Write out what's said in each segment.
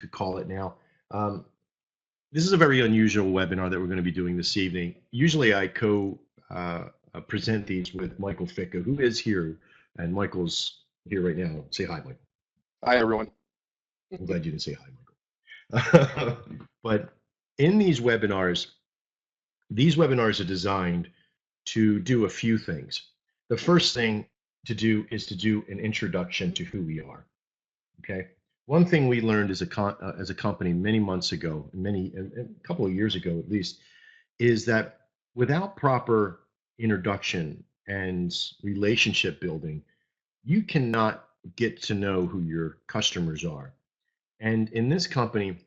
could call it now. This is a very unusual webinar that we're going to be doing this evening. Usually I present these with Michael Ficca, who is here, and Michael's here right now. Say hi, Michael. Hi, everyone. I'm glad you didn't say hi, Michael. But in these webinars are designed to do a few things. The first thing to do is to do an introduction to who we are. Okay. One thing we learned as a company many months ago, a couple of years ago at least, is that without proper introduction and relationship building, you cannot get to know who your customers are. And in this company,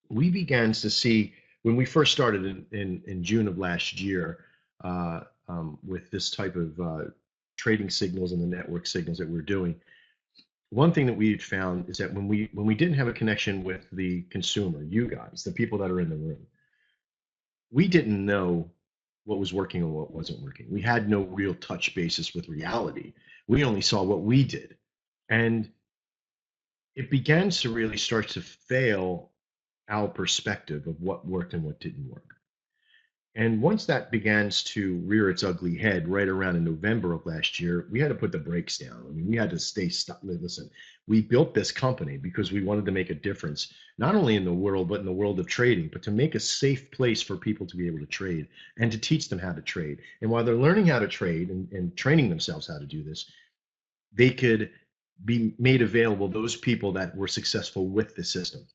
we began to see, when we first started in June of last year, with this type of trading signals and the network signals that we're doing, one thing that we had found is that when we didn't have a connection with the consumer, you guys, the people that are in the room, we didn't know what was working and what wasn't working. We had no real touch basis with reality. We only saw what we did. And it began to really start to fail our perspective of what worked and what didn't work. And once that begins to rear its ugly head right around in November of last year, we had to put the brakes down. I mean, we had to listen, we built this company because we wanted to make a difference, not only in the world, but in the world of trading, but to make a safe place for people to be able to trade and to teach them how to trade. And while they're learning how to trade and training themselves how to do this, they could be made available, those people that were successful with the system.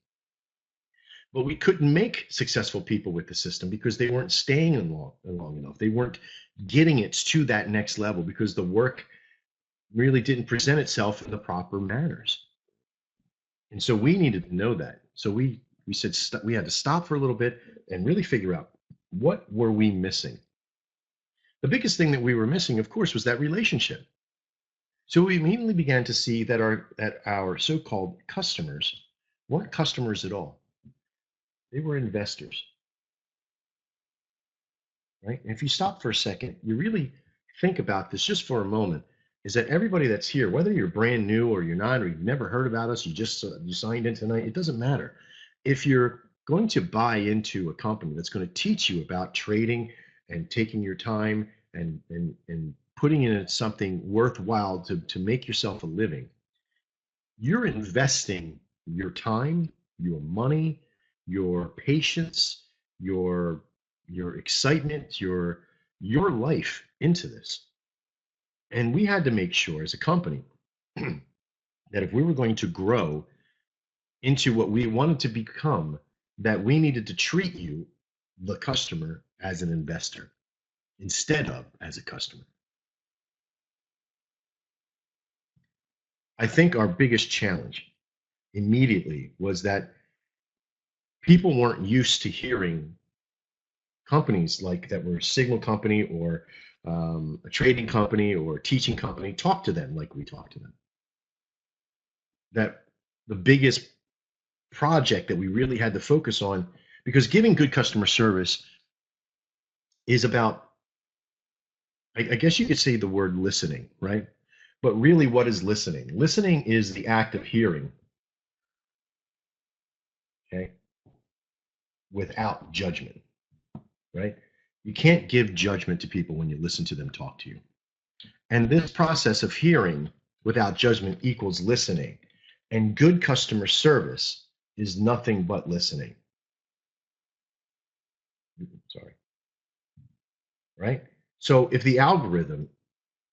But we couldn't make successful people with the system because they weren't staying long enough. They weren't getting it to that next level because the work really didn't present itself in the proper manners. And so we needed to know that. So we said we had to stop for a little bit and really figure out, what were we missing? The biggest thing that we were missing, of course, was that relationship. So we immediately began to see that our so-called customers weren't customers at all. They were investors, right? And if you stop for a second, you really think about this just for a moment, is that everybody that's here, whether you're brand new or you're not, or you've never heard about us, you signed in tonight, it doesn't matter. If you're going to buy into a company that's going to teach you about trading and taking your time and putting in something worthwhile to make yourself a living, you're investing your time, your money, your patience, your excitement, your life into this. And we had to make sure as a company that if we were going to grow into what we wanted to become, that we needed to treat you, the customer, as an investor instead of as a customer. I think our biggest challenge immediately was that people weren't used to hearing companies like that were a signal company or a trading company or a teaching company talk to them like we talk to them. That the biggest project that we really had to focus on, because giving good customer service is about, I guess you could say the word listening, right? But really, what is listening? Listening is the act of hearing, okay, without judgment, right? You can't give judgment to people when you listen to them talk to you. And this process of hearing without judgment equals listening. And good customer service is nothing but listening. Sorry. Right? So if the algorithm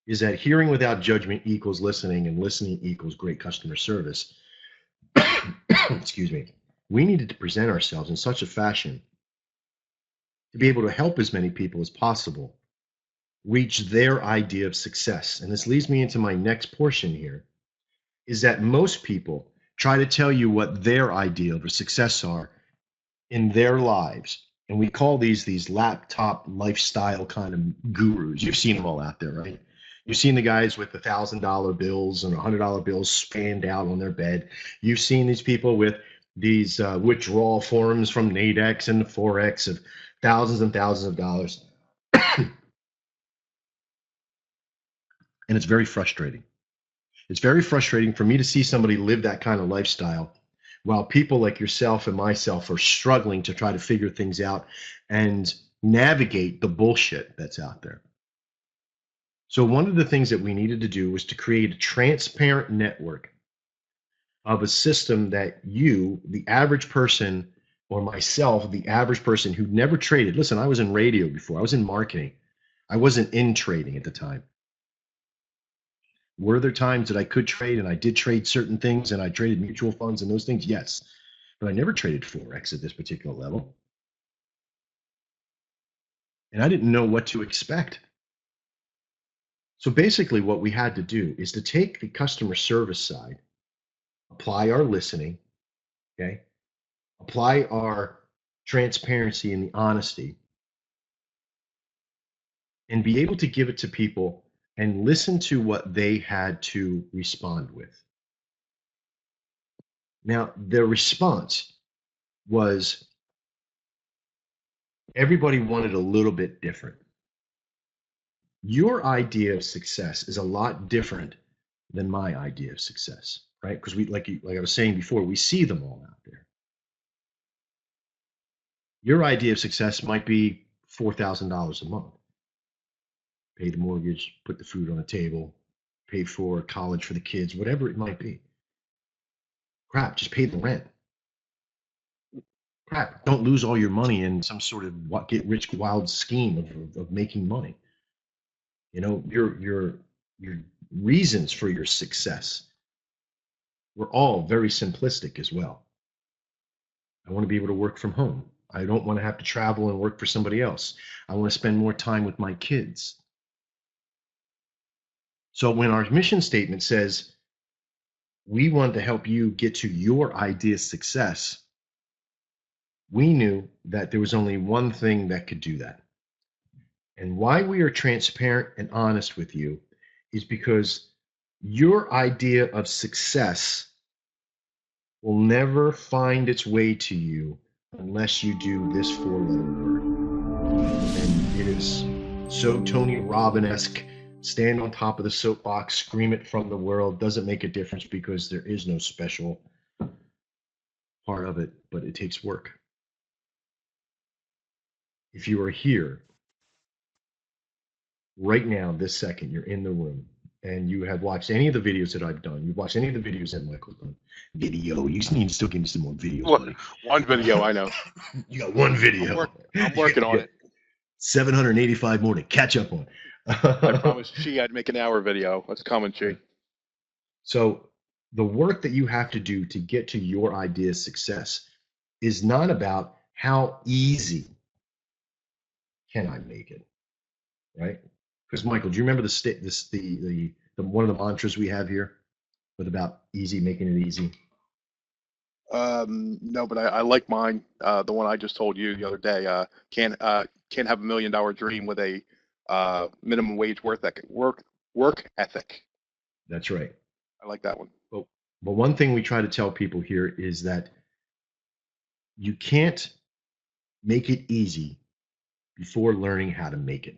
is that hearing without judgment equals listening and listening equals great customer service, excuse me, we needed to present ourselves in such a fashion to be able to help as many people as possible reach their idea of success. And this leads me into my next portion here, is that most people try to tell you what their idea of success are in their lives. And we call these laptop lifestyle kind of gurus. You've seen them all out there, right? You've seen the guys with the $1,000 bills and $100 bills spanned out on their bed. You've seen these people with these withdrawal forms from Nadex and the Forex of thousands and thousands of dollars. And it's very frustrating. It's very frustrating for me to see somebody live that kind of lifestyle while people like yourself and myself are struggling to try to figure things out and navigate the bullshit that's out there. So one of the things that we needed to do was to create a transparent network of a system that you, the average person, or myself, the average person who never traded. Listen, I was in radio before. I was in marketing. I wasn't in trading at the time. Were there times that I could trade and I did trade certain things and I traded mutual funds and those things? Yes. But I never traded Forex at this particular level. And I didn't know what to expect. So basically what we had to do is to take the customer service side, apply our listening, okay? Apply our transparency and the honesty, and be able to give it to people and listen to what they had to respond with. Now, their response was everybody wanted a little bit different. Your idea of success is a lot different than my idea of success, right? Because we, like I was saying before, we see them all out there. Your idea of success might be $4,000 a month. Pay the mortgage, put the food on the table, pay for college for the kids, whatever it might be. Crap, just pay the rent. Crap, don't lose all your money in some sort of get rich wild scheme of making money. You know, your reasons for your success were all very simplistic as well. I want to be able to work from home. I don't want to have to travel and work for somebody else. I want to spend more time with my kids. So when our mission statement says we want to help you get to your idea of success, we knew that there was only one thing that could do that. And why we are transparent and honest with you is because your idea of success will never find its way to you unless you do this four-letter word. And it is so Tony Robbins-esque. Stand on top of the soapbox, scream it from the world. Doesn't make a difference because there is no special part of it, but it takes work. If you are here right now, this second, you're in the room, and you have watched any of the videos that I've done, you've watched any of the videos that Michael's done. Video, you need to still give me some more videos, buddy. One video, I know. You got one video. I'm working on it. 785 more to catch up on. I promised she I'd make an hour video. That's coming, she. So the work that you have to do to get to your idea of success is not about how easy can I make it, right? Because Michael, do you remember the one of the mantras we have here with about easy, making it easy? No, but I like mine. The one I just told you the other day. Can't have $1 million dream with a minimum wage work ethic. That's right. I like that one. But one thing we try to tell people here is that you can't make it easy before learning how to make it.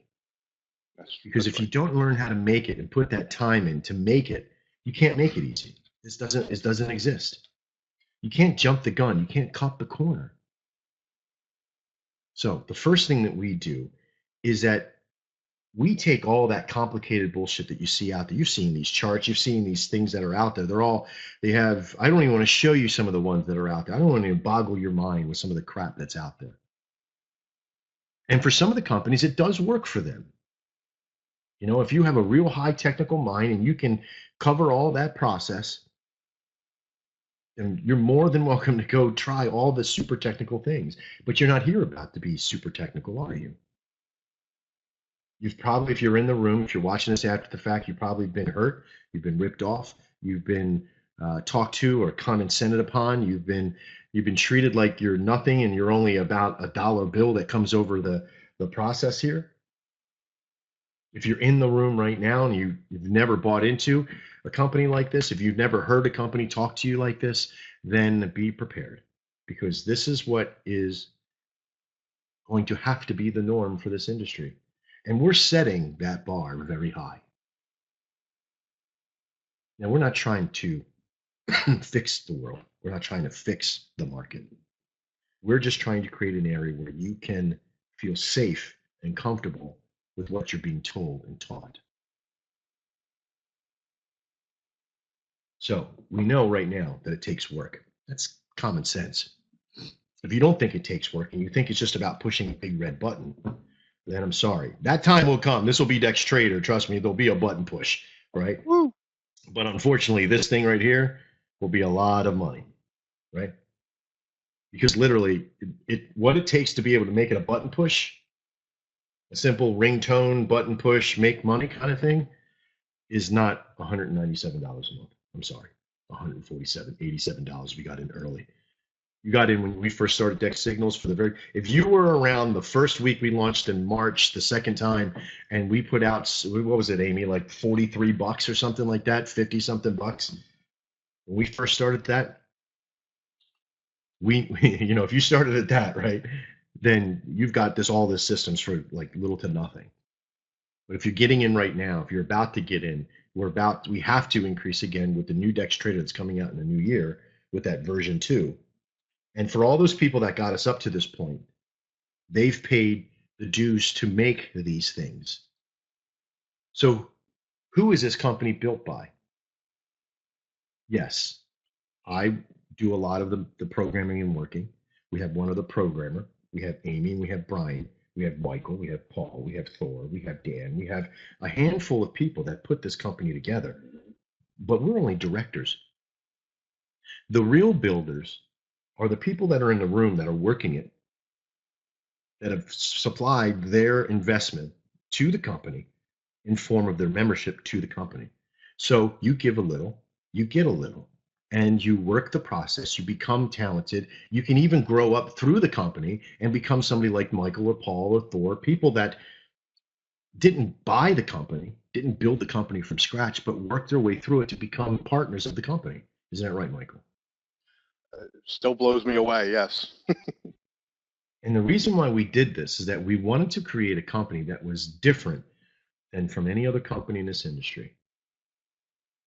Because if you don't learn how to make it and put that time in to make it, you can't make it easy. It doesn't exist. You can't jump the gun. You can't cut the corner. So the first thing that we do is that we take all that complicated bullshit that you see out there. You've seen these charts. You've seen these things that are out there. I don't even want to show you some of the ones that are out there. I don't want to boggle your mind with some of the crap that's out there. And for some of the companies, it does work for them. You know, if you have a real high technical mind and you can cover all that process, then you're more than welcome to go try all the super technical things. But you're not here about to be super technical, are you? You've probably, if you're in the room, if you're watching this after the fact, you've probably been hurt, you've been ripped off, you've been talked to or condescended upon, you've been treated like you're nothing and you're only about a dollar bill that comes over the process here. If you're in the room right now and you've never bought into a company like this, if you've never heard a company talk to you like this, then be prepared, because this is what is going to have to be the norm for this industry. And we're setting that bar very high. Now, we're not trying to fix the world. We're not trying to fix the market. We're just trying to create an area where you can feel safe and comfortable with what you're being told and taught. So we know right now that it takes work. That's common sense. If you don't think it takes work and you think it's just about pushing a big red button, then I'm sorry. That time will come. This will be Dex Trader. Trust me, there'll be a button push, right? Woo. But unfortunately, this thing right here will be a lot of money, right? Because literally, what it takes to be able to make it a button push, a simple ringtone button push, make money kind of thing, is not $197 a month. I'm sorry, $147, $87 we got in early. You got in when we first started Dex Signals for the very, if you were around the first week we launched in March, the second time, and we put out, what was it, Amy, like 43 bucks or something like that, 50 something bucks. When we first started that, we you know, if you started at that, right, then you've got all this systems for like little to nothing. But if you're getting in right now, if you're about to get in, we have to increase again with the new Dex Trader that's coming out in the new year with that version 2. And for all those people that got us up to this point, they've paid the dues to make these things. So who is this company built by? Yes, I do a lot of the programming and working. We have one other programmer. We have Amy, we have Brian, we have Michael, we have Paul, we have Thor, we have Dan. We have a handful of people that put this company together, but we're only directors. The real builders are the people that are in the room that are working it, that have supplied their investment to the company in form of their membership to the company. So you give a little, you get a little, and you work the process, you become talented. You can even grow up through the company and become somebody like Michael or Paul or Thor, people that didn't buy the company, didn't build the company from scratch, but worked their way through it to become partners of the company. Isn't that right, Michael? Still blows me away. Yes. And the reason why we did this is that we wanted to create a company that was different than from any other company in this industry.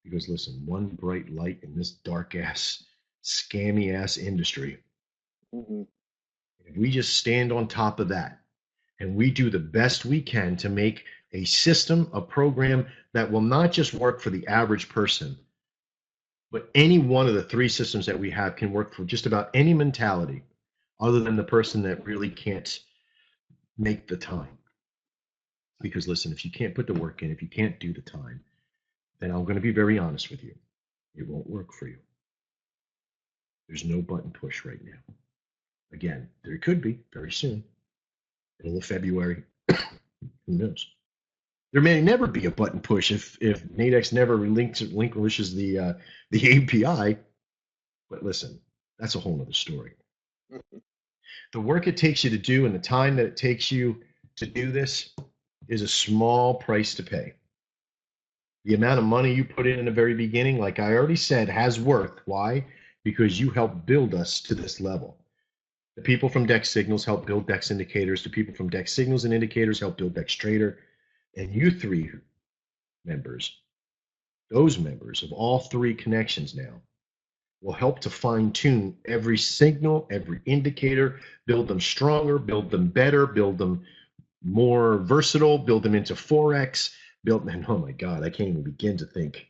Because listen, one bright light in this dark ass, scammy ass industry. Mm-hmm. If we just stand on top of that and we do the best we can to make a system, a program that will not just work for the average person, but any one of the 3 systems that we have can work for just about any mentality other than the person that really can't make the time. Because listen, if you can't put the work in, if you can't do the time, then I'm going to be very honest with you. It won't work for you. There's no button push right now. Again, there could be very soon. Middle of February. Who knows? There may never be a button push if Nadex never relinquishes the API. But listen, that's a whole other story. The work it takes you to do and the time that it takes you to do this is a small price to pay. The amount of money you put in the very beginning, like I already said, has worth. Why? Because you helped build us to this level. The people from Dex Signals help build Dex Indicators. The people from Dex Signals and Indicators help build Dex Trader. And you 3 members, those members of all 3 connections now, will help to fine tune every signal, every indicator, build them stronger, build them better, build them more versatile, build them into Forex, and oh my God, I can't even begin to think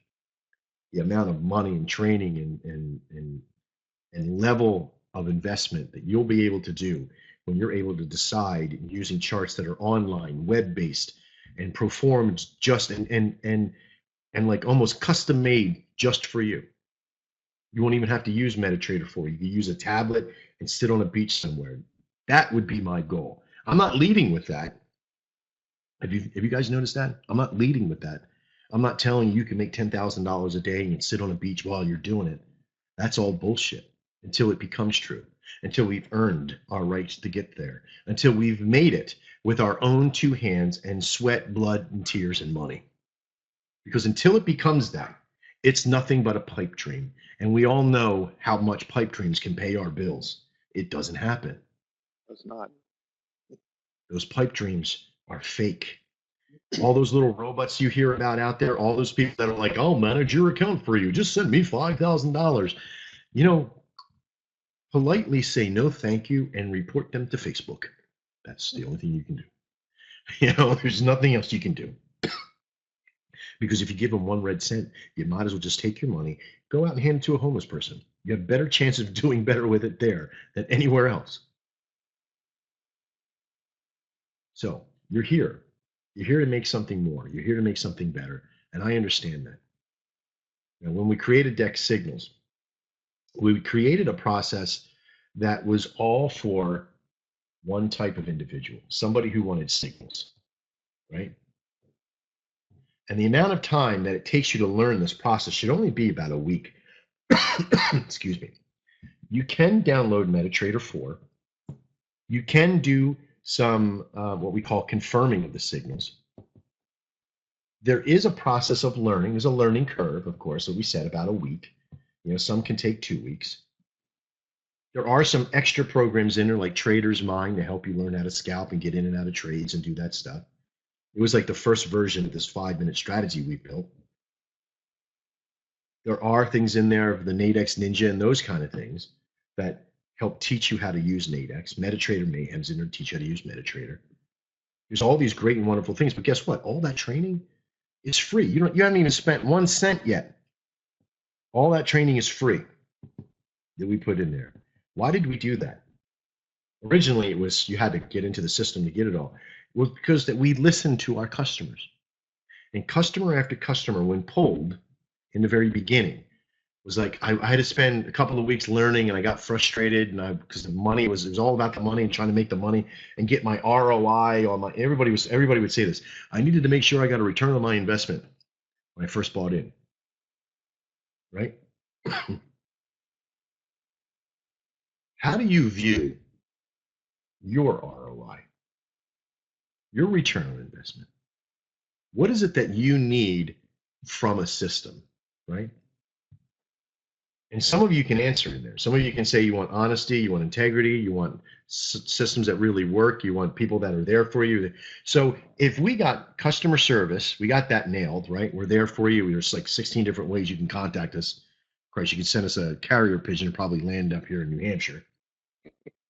the amount of money and training and level of investment that you'll be able to do when you're able to decide using charts that are online, web-based, and performed just and like almost custom made just for you. You won't even have to use MetaTrader 4. You can use a tablet and sit on a beach somewhere. That would be my goal. I'm not leading with that. Have you guys noticed that? I'm not leading with that. I'm not telling you can make $10,000 a day and sit on a beach while you're doing it. That's all bullshit until it becomes true, until we've earned our rights to get there, until we've made it with our own 2 hands and sweat, blood, and tears and money. Because until it becomes that, it's nothing but a pipe dream. And we all know how much pipe dreams can pay our bills. It doesn't happen. It's not. Those pipe dreams are fake. All those little robots you hear about out there, all those people that are like, I'll manage your account for you. Just send me $5,000. You know, politely say no thank you and report them to Facebook. That's the only thing you can do. There's nothing else you can do. Because if you give them 1 red cent, you might as well just take your money, go out and hand it to a homeless person. You have a better chance of doing better with it there than anywhere else. So you're here. You're here to make something more. You're here to make something better. And I understand that. Now, when we created Dex Signals, we created a process that was all for one type of individual, somebody who wanted signals, right? And the amount of time that it takes you to learn this process should only be about a week. Excuse me. You can download MetaTrader 4. You can do some what we call confirming of the signals. There is a process of learning. There's a learning curve, of course, that we said about a week. Some can take 2 weeks. There are some extra programs in there like Trader's Mind to help you learn how to scalp and get in and out of trades and do that stuff. It was like the first version of this 5-minute strategy we built. There are things in there of the Nadex Ninja and those kind of things that help teach you how to use Nadex. MetaTrader Mayhem's in there to teach you how to use MetaTrader. There's all these great and wonderful things, but guess what? All that training is free. You haven't even spent 1 cent yet. All that training is free that we put in there. Why did we do that? Originally, it was you had to get into the system to get it all. It was because that we listened to our customers. And customer after customer, when polled in the very beginning, was like, I had to spend a couple of weeks learning and I got frustrated because the money it was all about the money and trying to make the money and get my ROI on my everybody would say this. I needed to make sure I got a return on my investment when I first bought in. Right? How do you view your ROI, your return on investment? What is it that you need from a system, right? And some of you can answer in there. Some of you can say you want honesty, you want integrity, you want systems that really work, you want people that are there for you. So if we got customer service, we got that nailed, right? We're there for you. There's like 16 different ways you can contact us. Of course, you can send us a carrier pigeon and probably land up here in New Hampshire,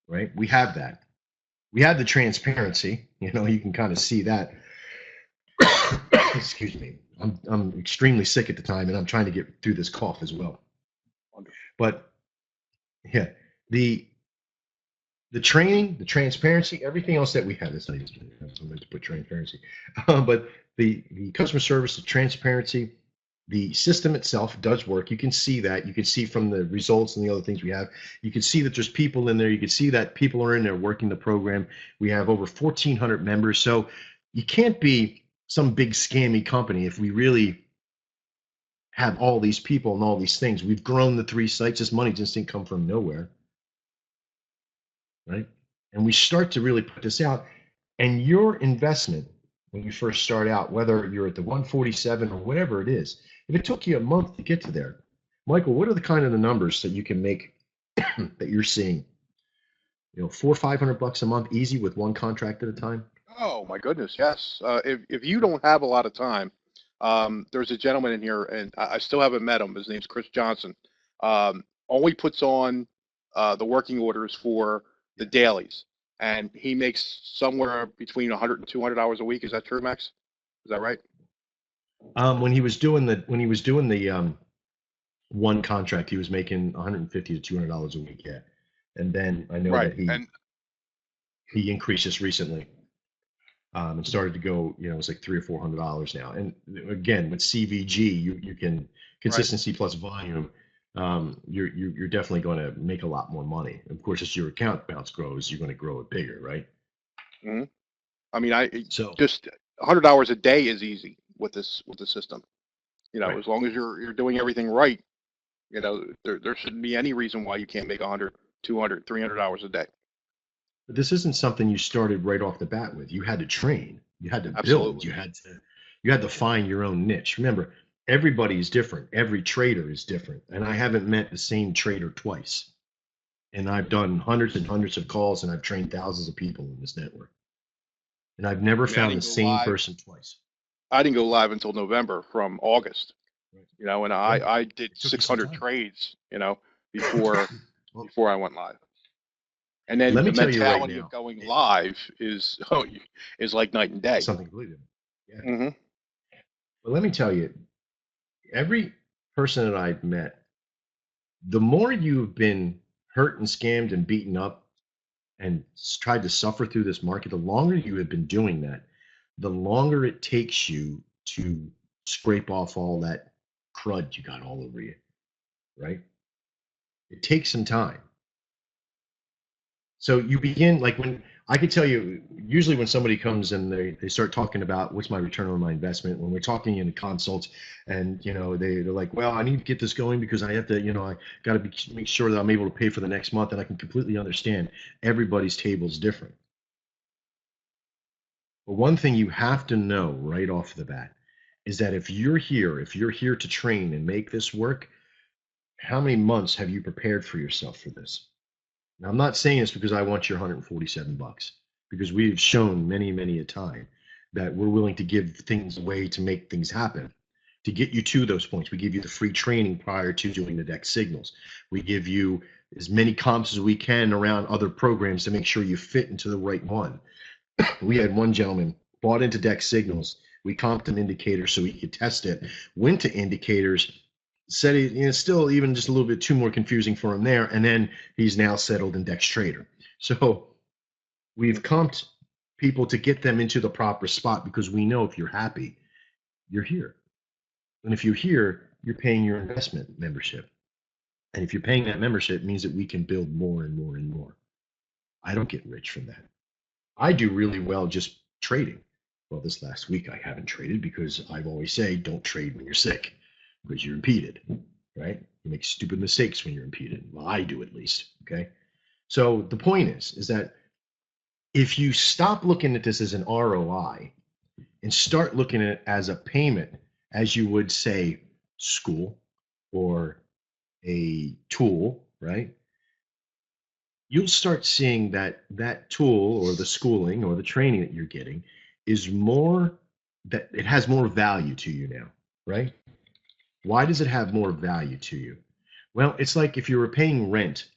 right? We have that. We have the transparency. You can kind of see that. Excuse me. I'm extremely sick at the time, and I'm trying to get through this cough as well. But yeah, the training, the transparency, everything else that we have. That's not even I meant to put transparency, but the customer service, the transparency, the system itself does work. You can see that. You can see from the results and the other things we have. You can see that there's people in there. You can see that people are in there working the program. We have over 1,400 members. So you can't be some big scammy company if we really have all these people and all these things. We've grown the 3 sites. This money just didn't come from nowhere, right? And we start to really put this out. And your investment when you first start out, whether you're at the 147 or whatever it is, if it took you a month to get to there, Michael, what are the kind of the numbers that you can make that you're seeing? $400 or $500 a month easy with one contract at a time? Oh my goodness, yes. If you don't have a lot of time, there's a gentleman in here, and I still haven't met him. His name's Chris Johnson. Only puts on the working orders for the dailies, and he makes somewhere between 100 and 200 hours a week. Is that true, Max? Is that right? When he was doing the one contract, he was making $150 to $200 a week. Yeah, and then I know Right. that he increased this recently. And started to go, it's like $300 or $400 now. And again, with CVG, you can consistency plus volume. You're definitely going to make a lot more money. Of course, as your account balance grows, you're going to grow it bigger, right? Mm-hmm. I mean, So just 100 hours a day is easy with the system. right. As long as you're doing everything right, there shouldn't be any reason why you can't make 100, 200, 300 hours a day. But this isn't something you started right off the bat with. You had to train. You had to build. Absolutely. You had to find your own niche. Remember, everybody is different. Every trader is different. And I haven't met the same trader twice. And I've done hundreds and hundreds of calls, and I've trained thousands of people in this network. And I've never found the same person twice. I didn't go live until November from August, Right. and I did 600 trades, before before I went live. And then Let the me tell you right mentality of now, going live is is like night and day. something completely different. Yeah. Hmm. But let me tell you, every person that I've met, the more you've been hurt and scammed and beaten up and tried to suffer through this market, the longer you have been doing that, the longer it takes you to scrape off all that crud you got all over you, right? It takes some time. So you begin like when I could tell you, usually when somebody comes and they start talking about what's my return on my investment, when we're talking in consults and they're like, well, I need to get this going because I have to, I got to make sure that I'm able to pay for the next month. And I can completely understand everybody's table is different. But one thing you have to know right off the bat is that if you're here to train and make this work, how many months have you prepared for yourself for this? Now, I'm not saying this because I want your 147 bucks, because we've shown many, many a time that we're willing to give things away to make things happen, to get you to those points. We give you the free training prior to doing the Dex signals. We give you as many comps as we can around other programs to make sure you fit into the right one. We had one gentleman bought into Dex signals. We comped an indicator so he could test it, went to indicators, said still even just a little bit too more confusing for him there. And then he's now settled in XTrader. So we've comped people to get them into the proper spot because we know if you're happy, you're here. And if you're here, you're paying your investment membership. And if you're paying that membership, it means that we can build more and more and more. I don't get rich from that. I do really well just trading. Well, this last week I haven't traded because I've always say don't trade when you're sick because you're impeded, right? You make stupid mistakes when you're impeded. Well, I do at least. Okay. So the point is that if you stop looking at this as an ROI and start looking at it as a payment, as you would say school or a tool, right? You'll start seeing that that tool or the schooling or the training that you're getting is more, that it has more value to you now, right? Why does it have more value to you? Well, it's like if you were paying rent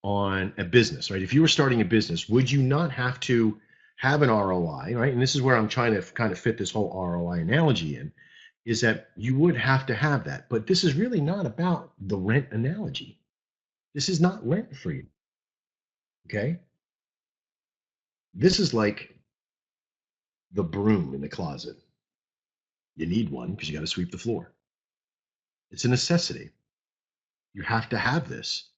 on a business, right? If you were starting a business, would you not have to have an ROI, right? And this is where I'm trying to kind of fit this whole ROI analogy in, is that you would have to have that. But this is really not about the rent analogy. This is not rent for you. Okay. This is like the broom in the closet. You need one because you got to sweep the floor. It's a necessity. You have to have this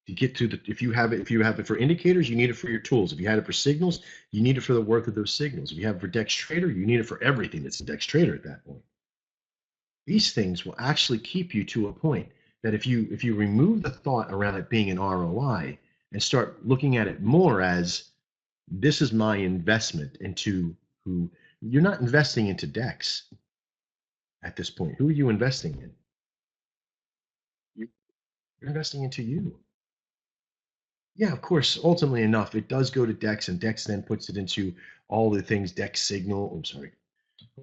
to get to the, if you have it for indicators, you need it for your tools. If you had it for signals, you need it for the work of those signals. If you have it for Dex Trader, you need it for everything that's a Dex Trader at that point. These things will actually keep you to a point that if you remove the thought around it being an ROI and start looking at it more as this is my investment into who, you're not investing into Dex at this point. Who are you investing in? You're investing into you. Yeah, of course, ultimately enough, it does go to Dex, and Dex then puts it into all the things Dex Signal. I'm sorry.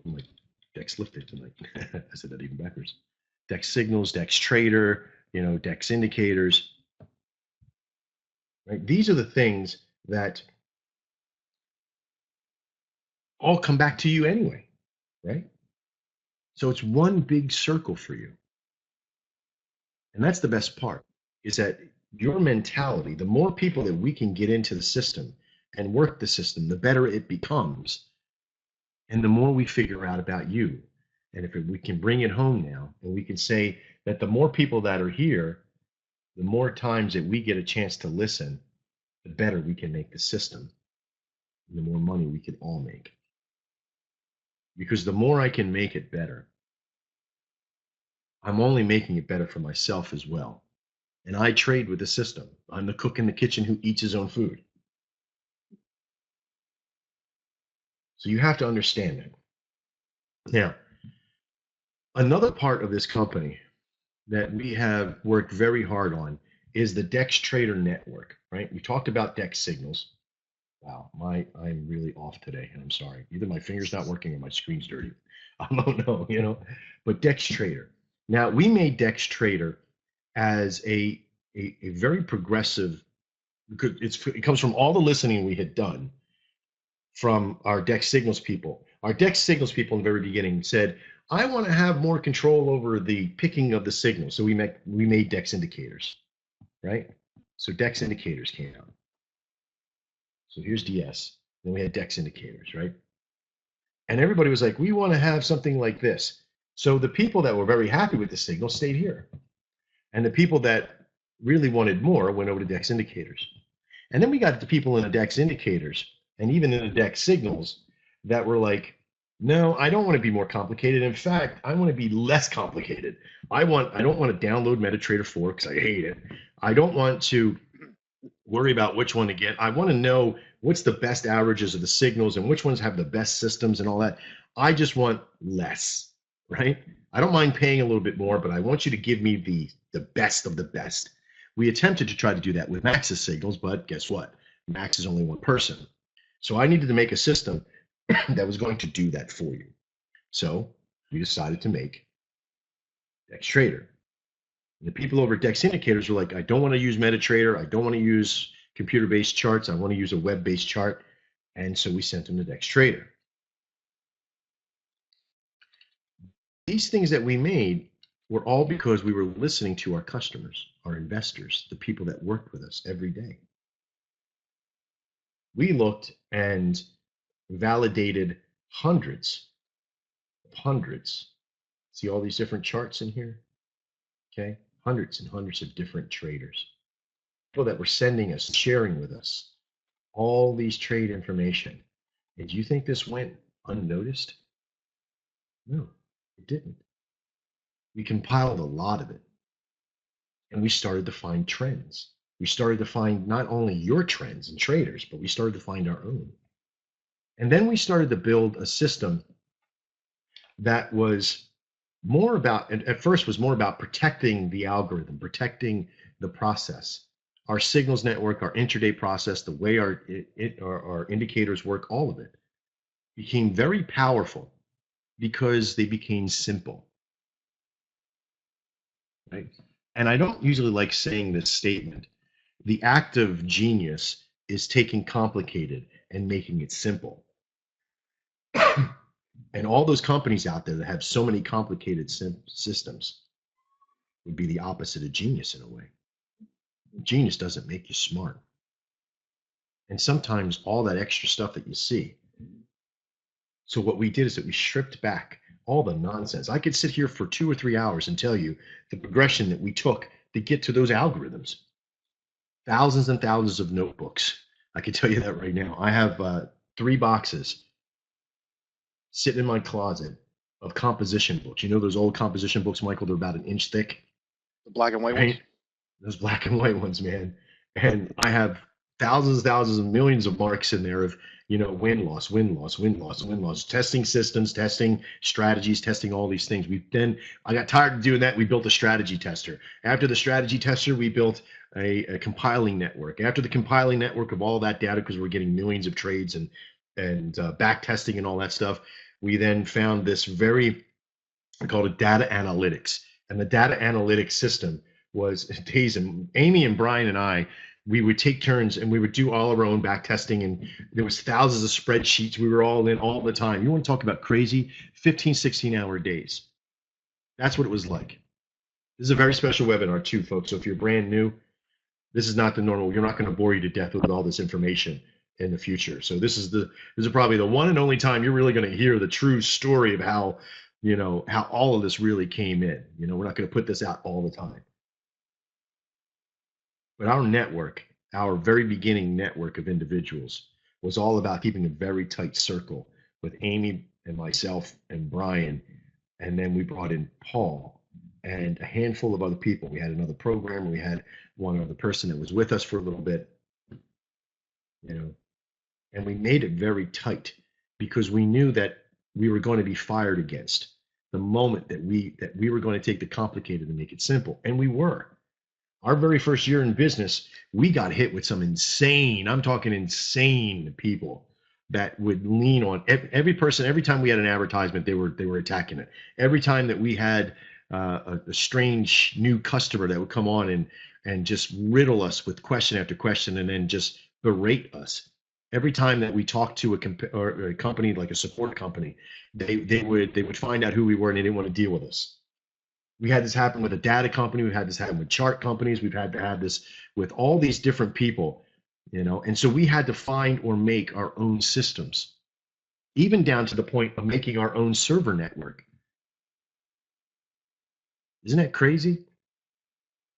I'm like Dex lifted tonight. I said that even backwards. Dex Signals, Dex Trader, Dex Indicators. Right? These are the things that all come back to you anyway, right? So it's one big circle for you. And that's the best part, is that your mentality, the more people that we can get into the system and work the system, the better it becomes. And the more we figure out about you. And if we can bring it home now, and we can say that the more people that are here, the more times that we get a chance to listen, the better we can make the system, and the more money we can all make. Because the more I can make it better, I'm only making it better for myself as well. And I trade with the system. I'm the cook in the kitchen who eats his own food. So you have to understand that. Now, another part of this company that we have worked very hard on is the Dex Trader network, right? We talked about Dex signals. Wow, I'm really off today, and I'm sorry. Either my finger's not working or my screen's dirty. I don't know, But Dex Trader. Now, we made Dex Trader as a a very progressive, because it comes from all the listening we had done from our Dex Signals people. Our Dex Signals people in the very beginning said, I want to have more control over the picking of the signal. So we made Dex indicators, right? So Dex indicators came out. So here's DS. Then we had Dex indicators, right? And everybody was like, we want to have something like this. So the people that were very happy with the signal stayed here. And the people that really wanted more went over to Dex indicators. And then we got the people in the Dex indicators and even in the Dex signals that were like, no, I don't want to be more complicated. In fact, I want to be less complicated. I don't want to download MetaTrader 4 because I hate it. I don't want to worry about which one to get. I want to know what's the best averages of the signals and which ones have the best systems and all that. I just want less, right? I don't mind paying a little bit more, but I want you to give me the best of the best. We attempted to try to do that with Max's signals, but guess what? Max is only one person. So I needed to make a system that was going to do that for you. So we decided to make XTrader. The people over at Dex Indicators were like, I don't want to use MetaTrader. I don't want to use computer-based charts. I want to use a web-based chart. And so we sent them to XTrader. These things that we made were all because we were listening to our customers, our investors, the people that worked with us every day. We looked and validated hundreds. See all these different charts in here? Okay, hundreds and hundreds of different traders. People that were sending us, sharing with us all these trade information. And do you think this went unnoticed? No, it didn't. We compiled a lot of it. And we started to find trends. We started to find not only your trends and traders, but we started to find our own. And then we started to build a system that was more about, at first was more about protecting the algorithm, protecting the process. Our signals network, our intraday process, the way our indicators work, all of it became very powerful because they became simple, right? And I don't usually like saying this statement. The act of genius is taking complicated and making it simple. And all those companies out there that have so many complicated systems would be the opposite of genius in a way. Genius doesn't make you smart. And sometimes all that extra stuff that you see. So what we did is that we stripped back all the nonsense. I could sit here for 2 or 3 hours and tell you the progression that we took to get to those algorithms. Thousands and thousands of notebooks. I can tell you that right now. I have 3 boxes sitting in my closet of composition books. You know those old composition books, Michael? They're about 1 inch thick. The black and white Right? ones? Those black and white ones, man. And I have thousands and millions of marks in there of, win loss, testing systems, testing strategies, testing all these things. I got tired of doing that. We built a strategy tester. After the strategy tester, we built a compiling network. After the compiling network of all that data, because we're getting millions of trades and back testing and all that stuff, we then found this I called it data analytics. And the data analytics system was days, and Amy and Brian and I, we would take turns and we would do all our own back testing, and there was thousands of spreadsheets. We were all in all the time. You want to talk about crazy 15, 16-hour days. That's what it was like. This is a very special webinar too, folks. So if you're brand new, this is not the normal. You're not going to bore you to death with all this information in the future. So this is probably the one and only time you're really going to hear the true story of how all of this really came in. We're not going to put this out all the time. But our network, our very beginning network of individuals, was all about keeping a very tight circle with Amy and myself and Brian. And then we brought in Paul and a handful of other people. We had another programmer. We had one other person that was with us for a little bit, and we made it very tight because we knew that we were going to be fired against the moment that we were going to take the complicated and make it simple. And we were. Our very first year in business, we got hit with some I'm talking insane people that would lean on every person. Every time we had an advertisement, they were attacking it. Every time that we had a strange new customer that would come on and just riddle us with question after question and then just berate us. Every time that we talked to or a company like a support company, they would find out who we were and they didn't want to deal with us. We had this happen with a data company. We've had this happen with chart companies. We've had to have this with all these different people, and so we had to find or make our own systems, even down to the point of making our own server network. Isn't that crazy?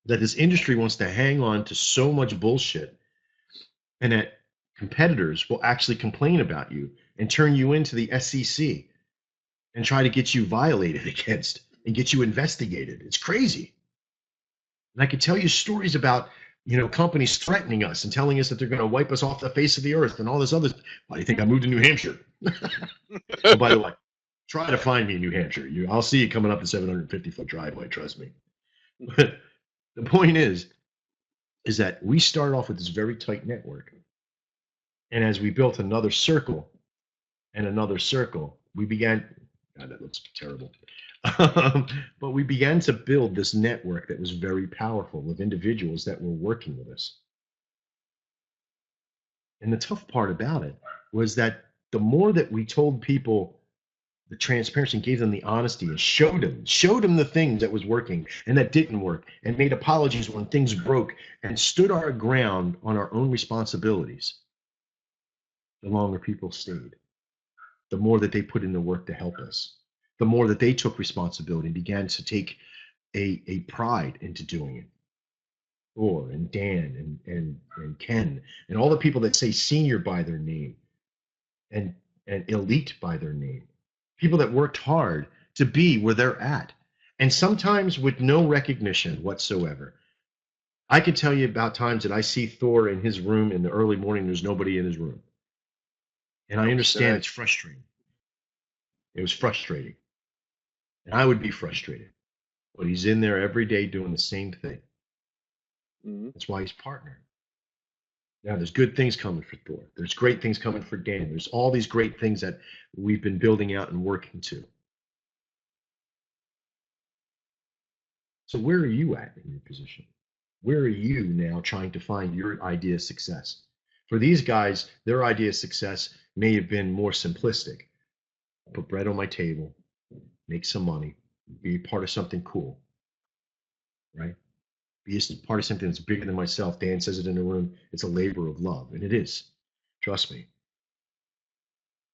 That this industry wants to hang on to so much bullshit, and that competitors will actually complain about you and turn you into the SEC and try to get you violated against and get you investigated. It's crazy. And I could tell you stories about, companies threatening us and telling us that they're going to wipe us off the face of the earth and all this other. Why do you think I moved to New Hampshire? Oh, by the way, try to find me in New Hampshire. I'll see you coming up the 750-foot driveway. Trust me. But the point is that we started off with this very tight network. And as we built another circle and another circle, we began, God, that looks terrible. But we began to build this network that was very powerful of individuals that were working with us. And the tough part about it was that the more that we told people the transparency and gave them the honesty and showed them the things that was working and that didn't work and made apologies when things broke and stood our ground on our own responsibilities, the longer people stayed, the more that they put in the work to help us, the more that they took responsibility and began to take a pride into doing it. Or and Dan and Ken and all the people that say senior by their name and elite by their name, people that worked hard to be where they're at, and sometimes with no recognition whatsoever. I could tell you about times that I see Thor in his room in the early morning, there's nobody in his room. And I understand it's frustrating. It was frustrating. And I would be frustrated. But he's in there every day doing the same thing. Mm-hmm. That's why he's partnered. Now, there's good things coming for Thor. There's great things coming for Dan. There's all these great things that we've been building out and working to. So where are you at in your position? Where are you now trying to find your idea of success? For these guys, their idea of success may have been more simplistic. Put bread on my table, make some money, be part of something cool, right? Be a part of something that's bigger than myself. Dan says it in the room. It's a labor of love, and it is. Trust me.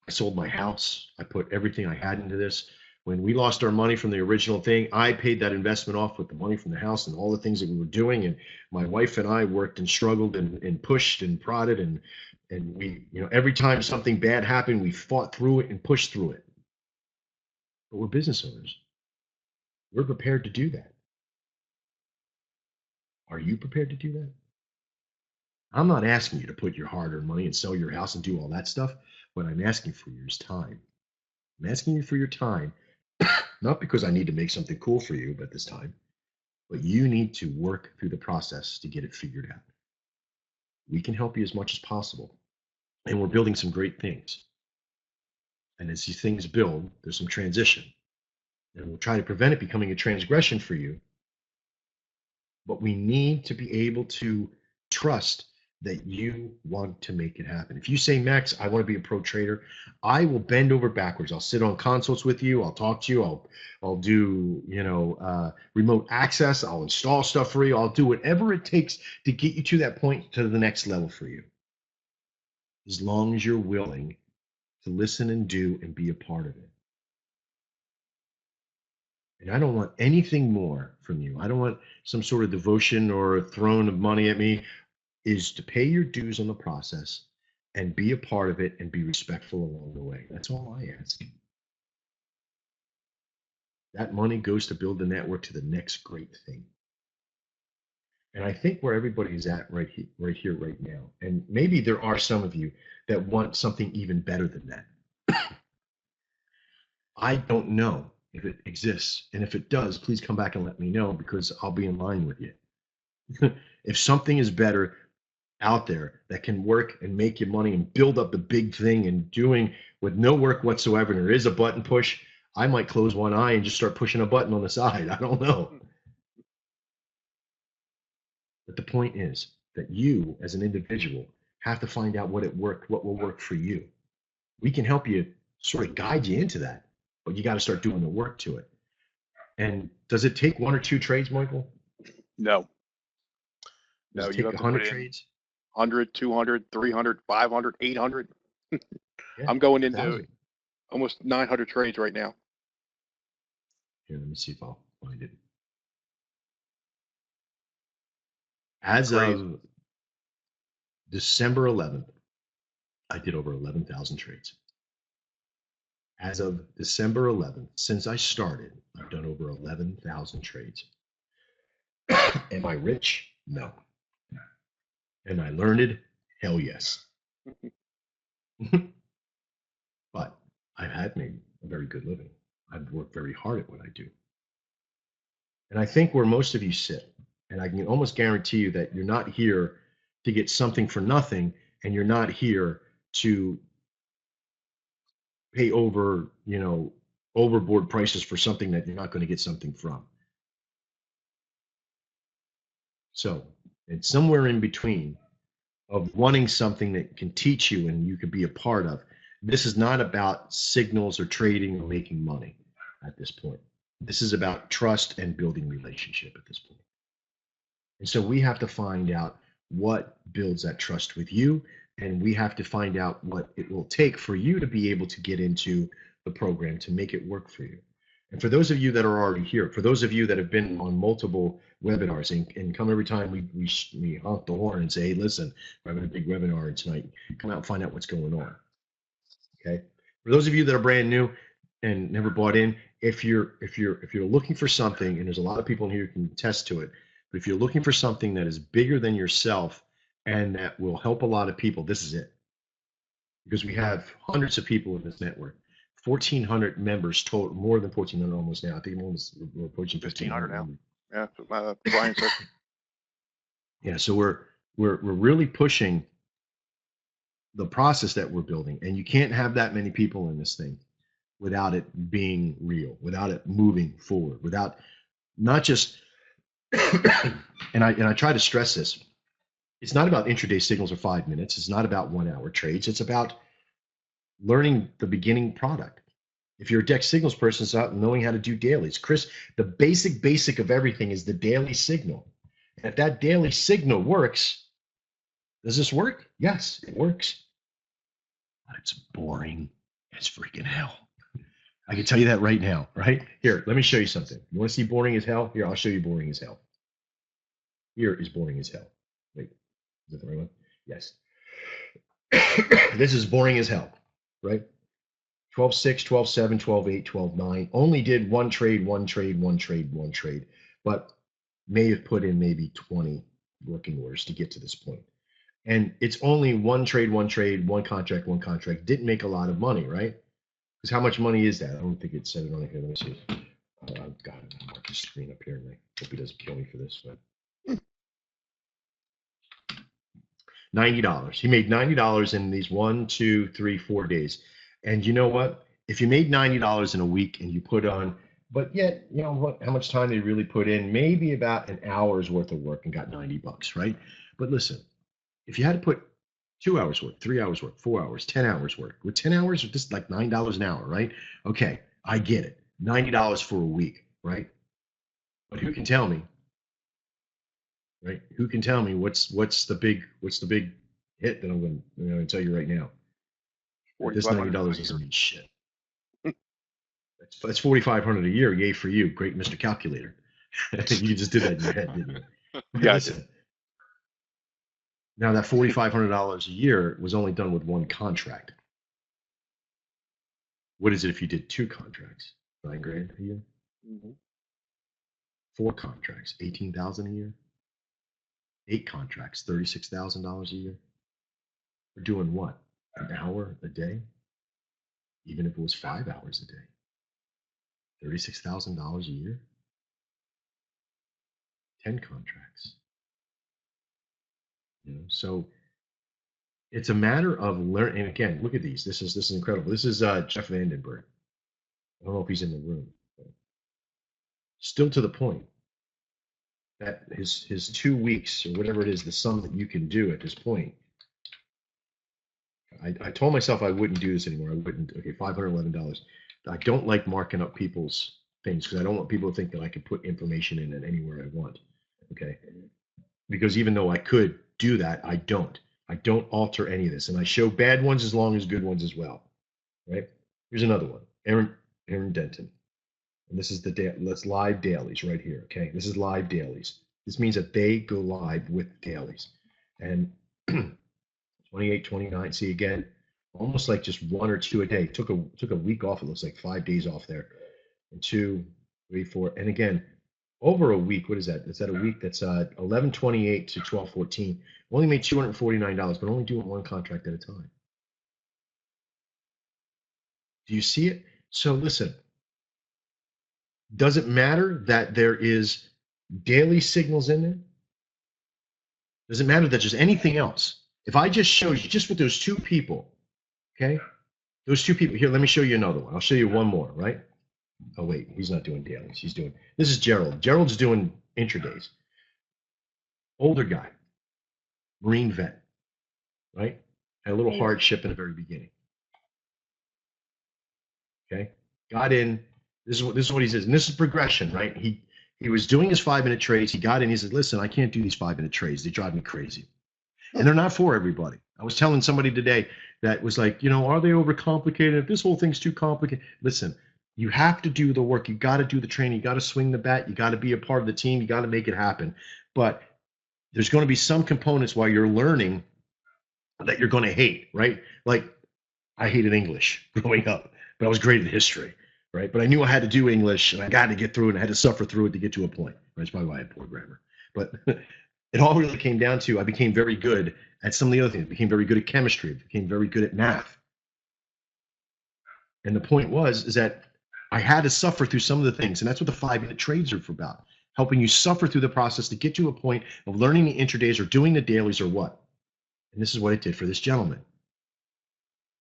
I sold my house. I put everything I had into this. When we lost our money from the original thing, I paid that investment off with the money from the house and all the things that we were doing. And my wife and I worked and struggled and pushed and prodded. And we, every time something bad happened, we fought through it and pushed through it. But we're business owners. We're prepared to do that. Are you prepared to do that? I'm not asking you to put your hard-earned money and sell your house and do all that stuff. What I'm asking for you is time. I'm asking you for your time, not because I need to make something cool for you at this time, but you need to work through the process to get it figured out. We can help you as much as possible, and we're building some great things. And as these things build, there's some transition, and we'll try to prevent it becoming a transgression for you. But we need to be able to trust that you want to make it happen. If you say, Max, I want to be a pro trader, I will bend over backwards. I'll sit on consults with you. I'll talk to you. I'll do, remote access. I'll install stuff for you. I'll do whatever it takes to get you to that point, to the next level for you. As long as you're willing to listen and do and be a part of it. And I don't want anything more from you. I don't want some sort of devotion or a throne of money at me. Is to pay your dues on the process and be a part of it and be respectful along the way. That's all I ask. That money goes to build the network to the next great thing. And I think where everybody is at right here, right now, and maybe there are some of you that want something even better than that. I don't know if it exists. And if it does, please come back and let me know, because I'll be in line with you. If something is better out there that can work and make you money and build up the big thing and doing with no work whatsoever, and there is a button push, I might close one eye and just start pushing a button on the side. I don't know. But the point is that you, as an individual, have to find out what will work for you. We can help you sort of guide you into that, but you got to start doing the work to it. And does it take 1 or 2 trades, Michael? No. Does No, it you take have to 100 put in trades? 100, 200, 300, 500, 800. Yeah, I'm going into 1,000. almost 900 trades right now. Here, let me see if I'll find it. As Crazy. of December 11th, I did over 11,000 trades. As of December 11th, since I started, I've done over 11,000 trades. Am I rich? No. Am I learned? Hell yes. But I've had made a very good living. I've worked very hard at what I do. And I think where most of you sit, and I can almost guarantee you that you're not here to get something for nothing, and you're not here to pay overboard prices for something that you're not going to get something from. So it's somewhere in between of wanting something that can teach you and you could be a part of. This is not about signals or trading or making money at this point. This is about trust and building relationship at this point. And so we have to find out what builds that trust with you, and we have to find out what it will take for you to be able to get into the program to make it work for you. And for those of you that are already here, for those of you that have been on multiple webinars and come every time we honk the horn and say, hey, listen, we're having a big webinar tonight, come out and find out what's going on. Okay. For those of you that are brand new and never bought in, if you're looking for something, and there's a lot of people in here who can attest to it, but if you're looking for something that is bigger than yourself and that will help a lot of people, this is it. Because we have hundreds of people in this network, 1,400 members total, more than 1,400 almost now. I think we're approaching 1,500 now. Yeah, Brian said. Yeah, so we're really pushing the process that we're building, and you can't have that many people in this thing without it being real, without it moving forward, without not just and I try to stress this. It's not about intraday signals or 5 minutes. It's not about 1 hour trades. It's about learning the beginning product. If you're a Dex signals person, it's about knowing how to do dailies. Chris, the basic of everything is the daily signal. And if that daily signal works, does this work? Yes, it works. But it's boring as freaking hell. I can tell you that right now, right? Here, let me show you something. You want to see boring as hell? Here, I'll show you boring as hell. Here is boring as hell. Wait, is that the right one? Yes. This is boring as hell, right? 12-6, 12-7, 12-8, 12-9. Only did one trade, but may have put in maybe 20 working orders to get to this point. And it's only one trade, one contract. Didn't make a lot of money, right? Because how much money is that? I don't think it said it on here. Let me see. I've got it. I'll mark the screen up here, and I hope he doesn't kill me for this. But $90. He made $90 in these 1, 2, 3, 4 days. And you know what? If you made $90 in a week and you put on, but yet, you know what? How much time did he really put in? Maybe about an hour's worth of work and got $90, right? But listen, if you had to put 2 hours work, 3 hours work, 4 hours, 10 hours work, with 10 hours, just like $9 an hour, right? Okay, I get it. $90 for a week, right? But who can tell me, right? Who can tell me what's the big hit that I'm going to tell you right now? This $90 doesn't mean shit. That's $4,500 a year. Yay for you, great Mr. Calculator. You just did that in your head, didn't you? Yeah. Listen. Now that $4,500 a year was only done with one contract. What is it if you did 2 contracts? $9,000 a year. Mm-hmm. 4 contracts, $18,000 a year. 8 contracts, $36,000 a year. We're doing what? An hour a day? Even if it was 5 hours a day. $36,000 a year. 10 contracts. You know, so it's a matter of learning. And again, look at these. This is incredible. This is Jeff Vandenberg. I don't know if he's in the room. Still to the point. that his 2 weeks or whatever it is, the sum that you can do at this point. I told myself I wouldn't do this anymore. I wouldn't. Okay, $511. I don't like marking up people's things because I don't want people to think that I can put information in it anywhere I want. Okay, because even though I could do that, I don't. I don't alter any of this, and I show bad ones as long as good ones as well. Right? Here's another one. Aaron Denton. And this is let's live dailies right here. Okay, this is live dailies. This means that they go live with dailies. And 28, 29. See again, almost like just 1 or 2 a day. Took a week off. It looks like 5 days off there. And 2, 3, 4. And again, over a week. What is that? Is that a week? That's 11/28 to 12/14. Only made $249, but only doing one contract at a time. Do you see it? So listen. Does it matter that there is daily signals in there? Does it matter that there's anything else? If I just show you just with those 2 people, okay? Those 2 people. Here, let me show you another one. I'll show you one more, right? Oh, wait, he's not doing dailies. This is Gerald. Gerald's doing intradays. Older guy, Marine vet, right? Had a little hardship in the very beginning. Okay? Got in. This is what he says, and this is progression, right? He was doing his 5-minute trades. He got in. He said, "Listen, I can't do these 5-minute trades. They drive me crazy, and they're not for everybody." I was telling somebody today that was like, are they overcomplicated? If this whole thing's too complicated, listen. You have to do the work. You got to do the training. You got to swing the bat. You got to be a part of the team. You got to make it happen. But there's going to be some components while you're learning that you're going to hate, right? Like I hated English growing up, but I was great at history. Right, but I knew I had to do English, and I got to get through it, and I had to suffer through it to get to a point. Right? That's probably why I had poor grammar. But it all really came down to I became very good at some of the other things. I became very good at chemistry. I became very good at math. And the point is that I had to suffer through some of the things, and that's what the 5-minute trades are for about, helping you suffer through the process to get to a point of learning the intradays or doing the dailies or what. And this is what it did for this gentleman.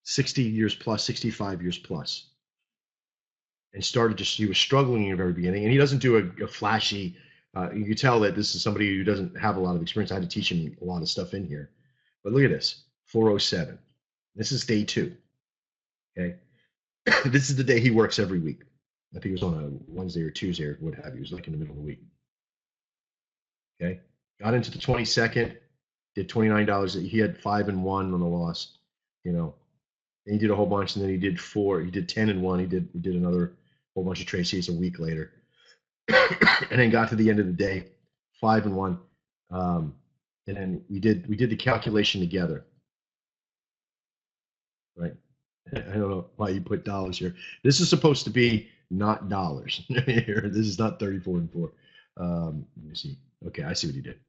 60 years plus, 65 years plus. And he was struggling in the very beginning, and he doesn't do a flashy, you can tell that this is somebody who doesn't have a lot of experience. I had to teach him a lot of stuff in here. But look at this, 407. This is day 2, okay? This is the day he works every week. I think it was on a Wednesday or Tuesday or what have you. It was like in the middle of the week, okay? Got into the 22nd, did $29. He had 5 and 1 on the loss, And he did a whole bunch, and then he did 4. He did 10 and 1. He did another whole bunch of trade sheets a week later, and then got to the end of the day, 5 and 1, and then we did the calculation together, right? I don't know why you put dollars here. This is supposed to be not dollars here. This is not 34 and 4. Let me see. Okay, I see what he did.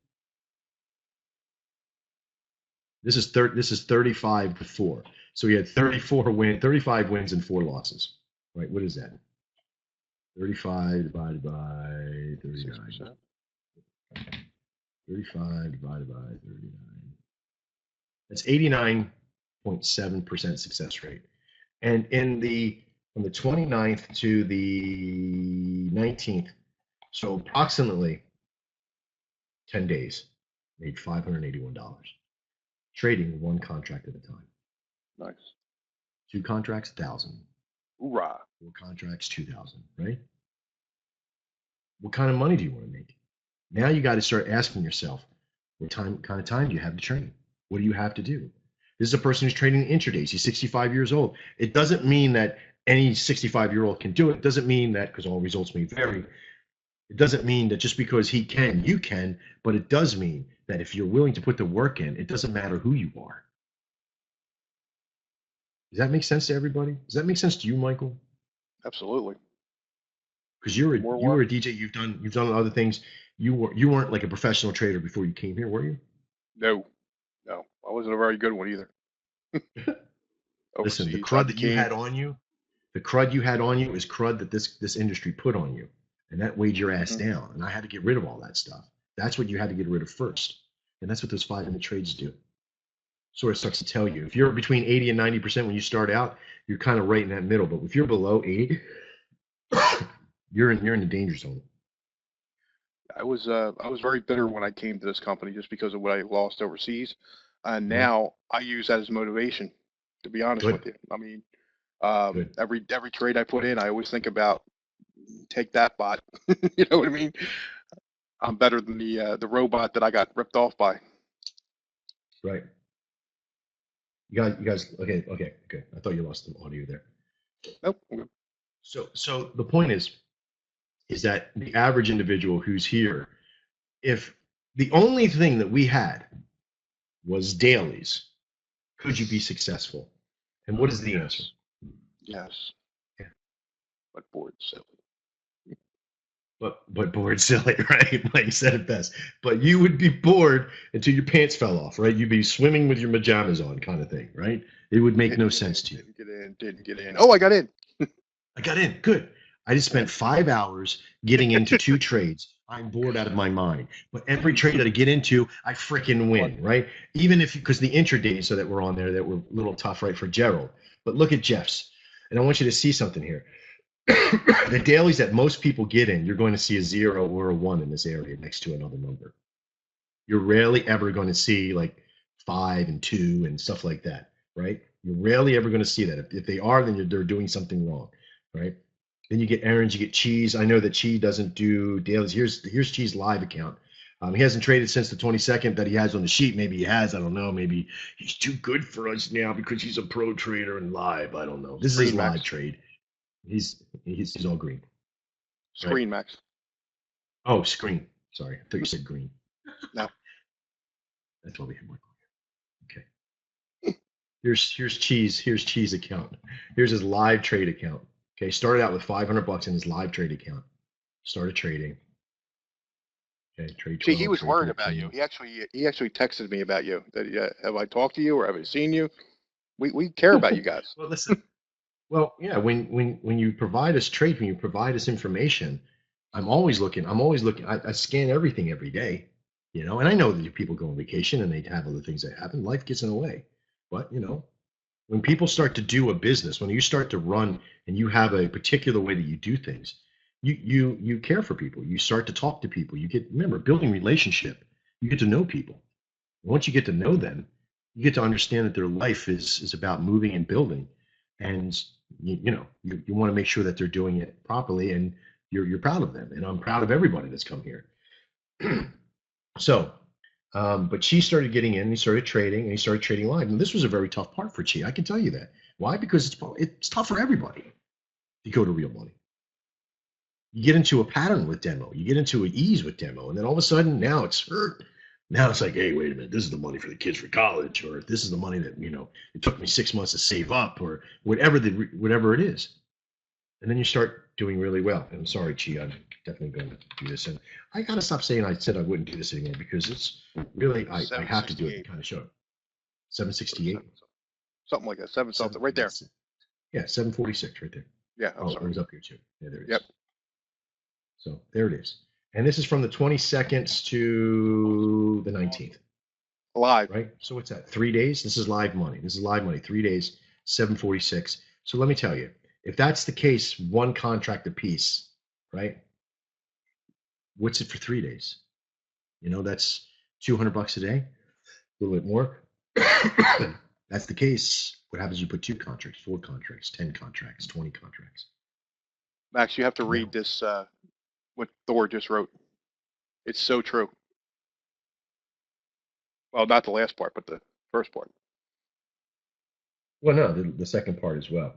This is 35 to 4. So he had 35 wins and 4 losses. Right? What is that? 35 divided by 39. 35 divided by 39. That's 89.7% success rate. And from the 29th to the 19th, so approximately 10 days, made $581. Trading 1 contract at a time. Nice. 2 contracts, 1,000. Hoorah. 4 contracts, 2,000, right? What kind of money do you want to make? Now you got to start asking yourself, what kind of time do you have to train? What do you have to do? This is a person who's trading intradays. He's 65 years old. It doesn't mean that any 65-year-old can do it. It doesn't mean that, because all results may vary, it doesn't mean that just because he can, you can, but it does mean that if you're willing to put the work in, it doesn't matter who you are. Does that make sense to everybody? Does that make sense to you, Michael? Absolutely. Because you were a DJ. You've done other things. You weren't like a professional trader before you came here, were you? No, I wasn't a very good one either. Listen, the crud that you had on you, is crud that this industry put on you, and that weighed your ass down. And I had to get rid of all that stuff. That's what you had to get rid of first, and that's what those 5-minute trades do. Sort of sucks to tell you. If you're between 80 and 90% when you start out, you're kind of right in that middle. But if you're below 80, you're in the danger zone. I was very bitter when I came to this company just because of what I lost overseas, and Mhm. now I use that as motivation. To be honest Good, with you, I mean, good. every trade I put in, I always think about take that bot. You know what I mean? I'm better than the robot that I got ripped off by. Right. You guys, okay. I thought you lost the audio there. Nope. So the point is that the average individual who's here, if the only thing that we had was dailies, could you be successful? And what is the answer? Yes. Yes. Yeah. But bored silly. But bored silly, right? Like you said it best. But you would be bored until your pants fell off, right? You'd be swimming with your pajamas on, kind of thing, right? It would make no Didn't get sense in. to you. Didn't get in. Didn't get in. Oh, I got in. I got in. Good. I just Yeah. spent 5 hours getting into 2 trades. I'm bored out of my mind. But every trade that I get into, I freaking win, right? Even if, because the intradays that were on there that were a little tough, right, for Gerald. But look at Jeff's. And I want you to see something here. The dailies that most people get in, you're going to see a 0 or a 1 in this area next to another number. You're rarely ever going to see like 5 and 2 and stuff like that, right? You're rarely ever going to see that. If they are, then they're doing something wrong, right? Then you get errands, you get Cheese. I know that Cheese doesn't do dailies. Here's Cheese live account. He hasn't traded since the 22nd that he has on the sheet. Maybe he has. I don't know. Maybe he's too good for us now because he's a pro trader and live. I don't know. This is his Screen live Max. trade. He's all green, right? Screen Max. Oh, screen. Sorry, I thought you said green. No. That's why we have more. Okay. Here's Cheese account. Here's his live trade account. Okay, started out with 500 bucks in his live trade account. Started trading. Okay, trade See, he 12, was trade worried about you. 13. He actually texted me about you. That have I talked to you or have I seen you? We care about you guys. Well, listen. Well, yeah, when you provide us trade, when you provide us information, I'm always looking. I scan everything every day, and I know that people go on vacation and they have other things that happen. Life gets in the way. But, when people start to do a business, when you start to run and you have a particular way that you do things, you care for people. You start to talk to people. Remember, building relationship, you get to know people. Once you get to know them, you get to understand that their life is about moving and building. And you want to make sure that they're doing it properly and you're proud of them. And I'm proud of everybody that's come here. So, but Chi started getting in, he started trading, and he started trading live. And this was a very tough part for Chi. I can tell you that. Why? Because it's tough for everybody to go to real money. You get into a pattern with demo, you get into an ease with demo, and then all of a sudden now it's like, hey, wait a minute, this is the money for the kids for college, or this is the money that it took me 6 months to save up, or whatever it is. And then you start doing really well. And I'm sorry, Chi, I'm definitely going to do this. And I got to stop saying I said I wouldn't do this anymore because it's really, I have to do it to 768. kind of show. 768? Something like that. Seven Seven, something. Right there. yeah, 746 right there. Yeah, I'm Oh, it sorry. was up here too. Yeah, there it is. Yep. So there it is. And this is from the 22nd to the 19th, Live. right? So what's that? 3 days? This is live money. This is live money. 3 days, 746. So let me tell you, if that's the case, one contract a piece, right? What's it for 3 days? That's $200 a day, a little bit more. That's the case. What happens? You put 2 contracts, 4 contracts, 10 contracts, 20 contracts. Max, you have to No. read this, what Thor just wrote. It's so true. Well, not the last part, but the first part. Well, no, the second part as well.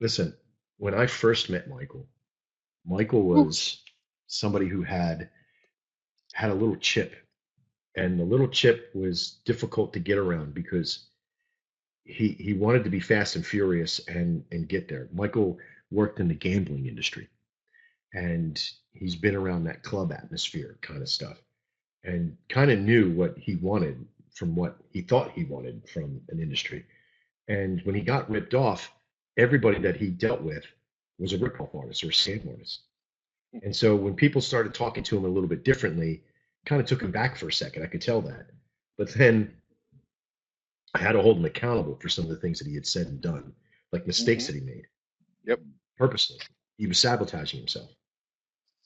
Listen, when I first met Michael was somebody who had a little chip, and the little chip was difficult to get around because he wanted to be fast and furious and get there. Michael worked in the gambling industry, and he's been around that club atmosphere kind of stuff, and kind of knew what he wanted from what he thought he wanted from an industry. And when he got ripped off, everybody that he dealt with was a rip-off artist or a scam artist. And so when people started talking to him a little bit differently, kind of took him back for a second. I could tell that. But then I had to hold him accountable for some of the things that he had said and done, like mistakes that he made. Yep. Purposely. He was sabotaging himself.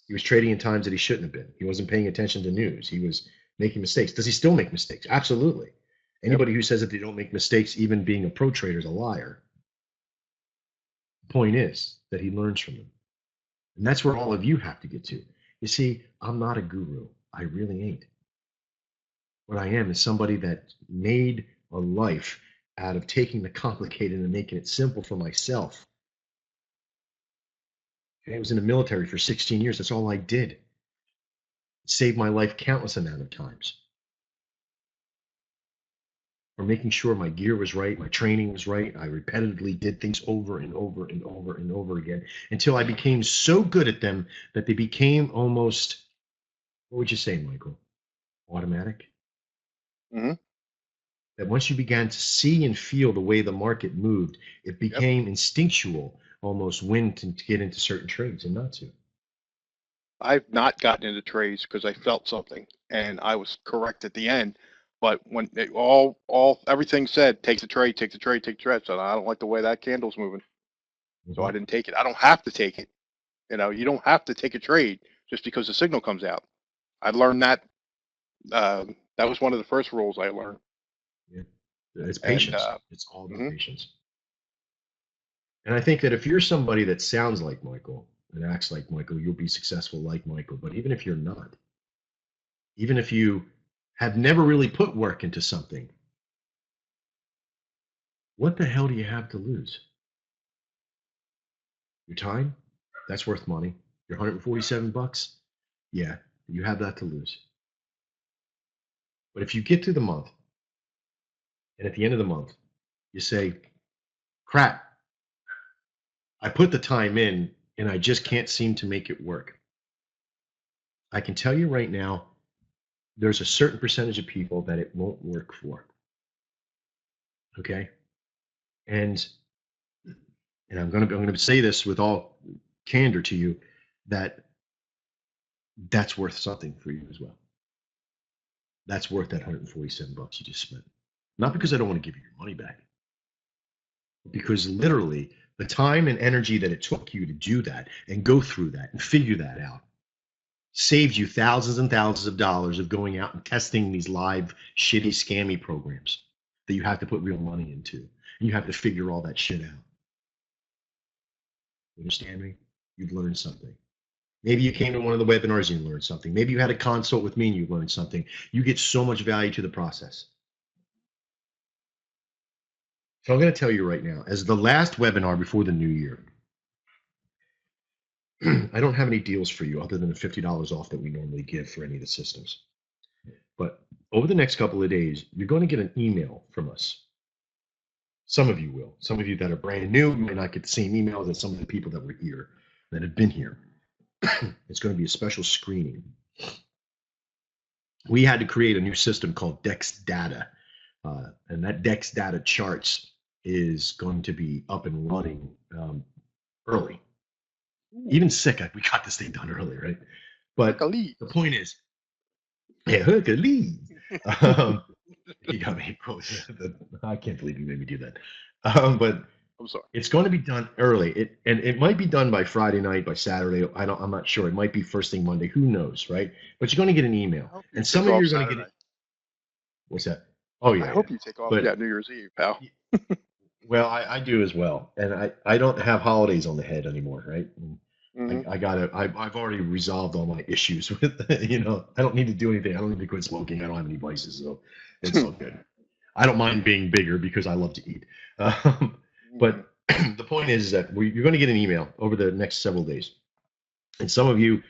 He was trading in times that he shouldn't have been. He wasn't paying attention to news. He was making mistakes. Does he still make mistakes? Absolutely. Yep. Anybody who says that they don't make mistakes, even being a pro trader, is a liar. The point is that he learns from them. And that's where all of you have to get to. You see, I'm not a guru. I really ain't. What I am is somebody that made a life out of taking the complicated and making it simple for myself. I was in the military for 16 years. That's all I did. It saved my life countless amount of times. For making sure my gear was right, my training was right. I repetitively did things over and over and over and over again until I became so good at them that they became almost, what would you say, Michael? Automatic? Mm-hmm. That once you began to see and feel the way the market moved, it became instinctual almost when to get into certain trades and not to. I've not gotten into trades because I felt something, and I was correct at the end. But when they everything said, take the trade, take the trade, take the trade. So I don't like the way that candle's moving. So I didn't take it. I don't have to take it. You know, you don't have to take a trade just because the signal comes out. I learned that. That was one of the first rules I learned. Yeah. It's patience. And, It's all about patience. And I think that if you're somebody that sounds like Michael and acts like Michael, you'll be successful like Michael. But even if you're not, even if you have never really put work into something, what the hell do you have to lose? Your time? That's worth money. Your 147 bucks? Yeah, you have that to lose. But if you get through the month and at the end of the month, you say, crap, I put the time in and I just can't seem to make it work. I can tell you right now, there's a certain percentage of people that it won't work for. Okay? And I'm gonna say this with all candor to you, that that's worth something for you as well. That's worth that 147 bucks you just spent. Not because I don't want to give you your money back, but because literally the time and energy that it took you to do that and go through that and figure that out saved you thousands and thousands of dollars of going out and testing these live shitty scammy programs that you have to put real money into. And you have to figure all that shit out. You understand me? You've learned something. Maybe you came to one of the webinars and you learned something. Maybe you had a consult with me and you learned something. You get so much value to the process. So I'm going to tell you right now, as the last webinar before the new year, I don't have any deals for you other than the $50 off that we normally give for any of the systems. But over the next couple of days, you're going to get an email from us. Some of you will. Some of you that are brand new may not get the same emails as some of the people that were here, that have been here. It's going to be a special screening. We had to create a new system called Dex Data. And that Dex Data charts is going to be up and running early. Even sick, we got this thing done early, right? But the point is, yeah, Hercules. You got me. I can't believe you made me do that. But I'm sorry. It's going to be done early. It might be done by Friday night, by Saturday. I'm not sure. It might be first thing Monday. Who knows, right? But you're going to get an email, and some of you are going to get it. What's that? Oh yeah. I hope you take off. New Year's Eve, pal. Well, I do as well, and I don't have holidays on the head anymore, right? I've already resolved all my issues with, I don't need to do anything. I don't need to quit smoking. I don't have any vices, so it's all good. I don't mind being bigger because I love to eat. But the point is that you're going to get an email over the next several days, and some of you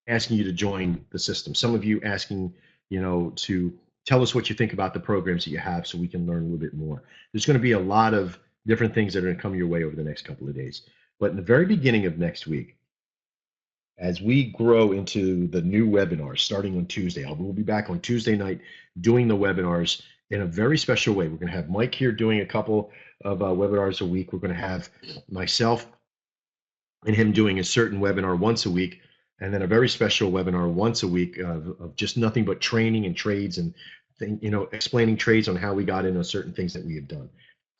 asking you to join the system. Some of you asking, to tell us what you think about the programs that you have so we can learn a little bit more. There's going to be a lot of different things that are going to come your way over the next couple of days. But in the very beginning of next week, as we grow into the new webinars starting on Tuesday, we'll be back on Tuesday night doing the webinars in a very special way. We're going to have Mike here doing a couple of webinars a week. We're going to have myself and him doing a certain webinar once a week, and then a very special webinar once a week of just nothing but training and trades and explaining trades on how we got into certain things that we have done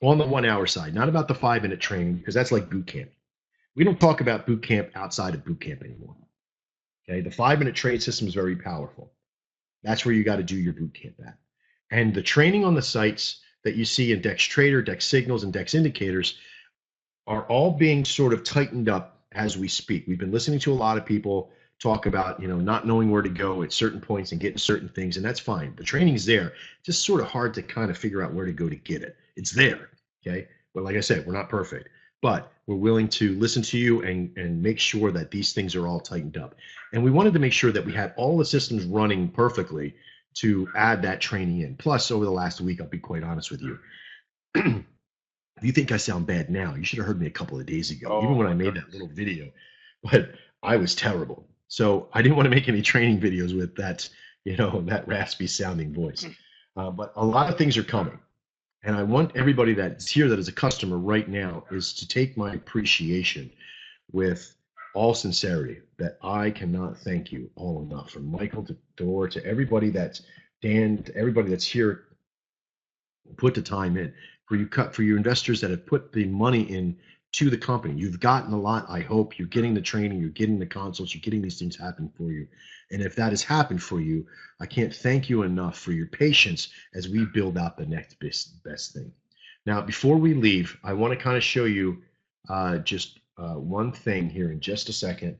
on the 1 hour side, not about the 5-minute training, because that's like boot camp. We don't talk about boot camp outside of boot camp anymore. Okay, the 5-minute trade system is very powerful. That's where you got to do your boot camp at. And the training on the sites that you see in Dex Trader, Dex Signals, and Dex Indicators are all being sort of tightened up as we speak. We've been listening to a lot of people talk about, not knowing where to go at certain points and getting certain things, and that's fine. The training's there. It's just sort of hard to kind of figure out where to go to get it. It's there, okay? But like I said, we're not perfect, but we're willing to listen to you and make sure that these things are all tightened up. And we wanted to make sure that we had all the systems running perfectly to add that training in. Plus, over the last week, I'll be quite honest with you. If you think I sound bad now, you should have heard me a couple of days ago, even when I made that little video. But I was terrible. So I didn't want to make any training videos with that, that raspy sounding voice. But a lot of things are coming. And I want everybody that's here that is a customer right now is to take my appreciation with all sincerity that I cannot thank you all enough. From Michael to Thor to everybody that's Dan, to everybody that's here, put the time in. For your investors that have put the money in to the company. You've gotten a lot. I hope you're getting the training, you're getting the consults, you're getting these things happen for you. And if that has happened for you, I can't thank you enough for your patience as we build out the next best thing. Now, before we leave, I want to kind of show you just one thing here in just a second.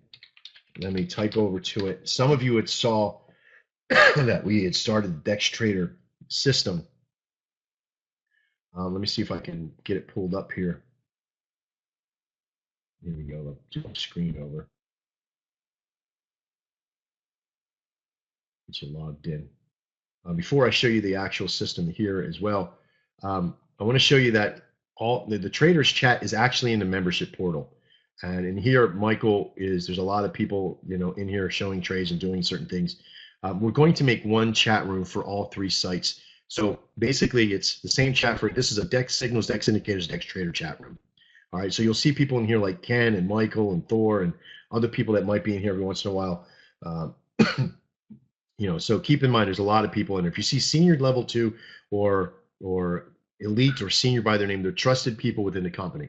Let me type over to it. Some of you had saw that we had started the Dex Trader system. Let me see if I can get it pulled up here. Here we go. Let's jump screen over. Get you logged in. Before I show you the actual system here as well, I want to show you that all the traders chat is actually in the membership portal. And in here, there's a lot of people, in here showing trades and doing certain things. We're going to make one chat room for all 3 sites. So basically, it's the same chat for this is a Dex Signals, Dex Indicators, Dex Trader chat room. All right, so you'll see people in here like Ken and Michael and Thor and other people that might be in here every once in a while. So keep in mind there's a lot of people, and if you see senior level 2 or elite or senior by their name, they're trusted people within the company.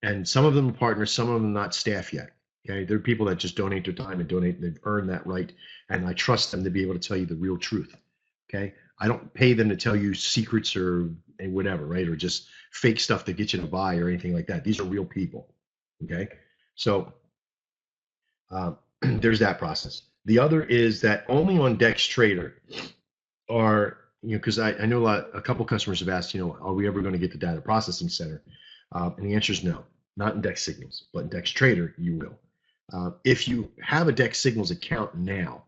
And some of them are partners, some of them not staff yet. Okay, they're people that just donate their time and they've earned that right, and I trust them to be able to tell you the real truth. Okay, I don't pay them to tell you secrets or whatever, right? Or just fake stuff to get you to buy or anything like that. These are real people. Okay, so there's that process. The other is that only on Dex Trader are, because I know a couple customers have asked, are we ever going to get the data processing center? And the answer is no, not in Dex Signals, but in Dex Trader you will. If you have a Dex Signals account now,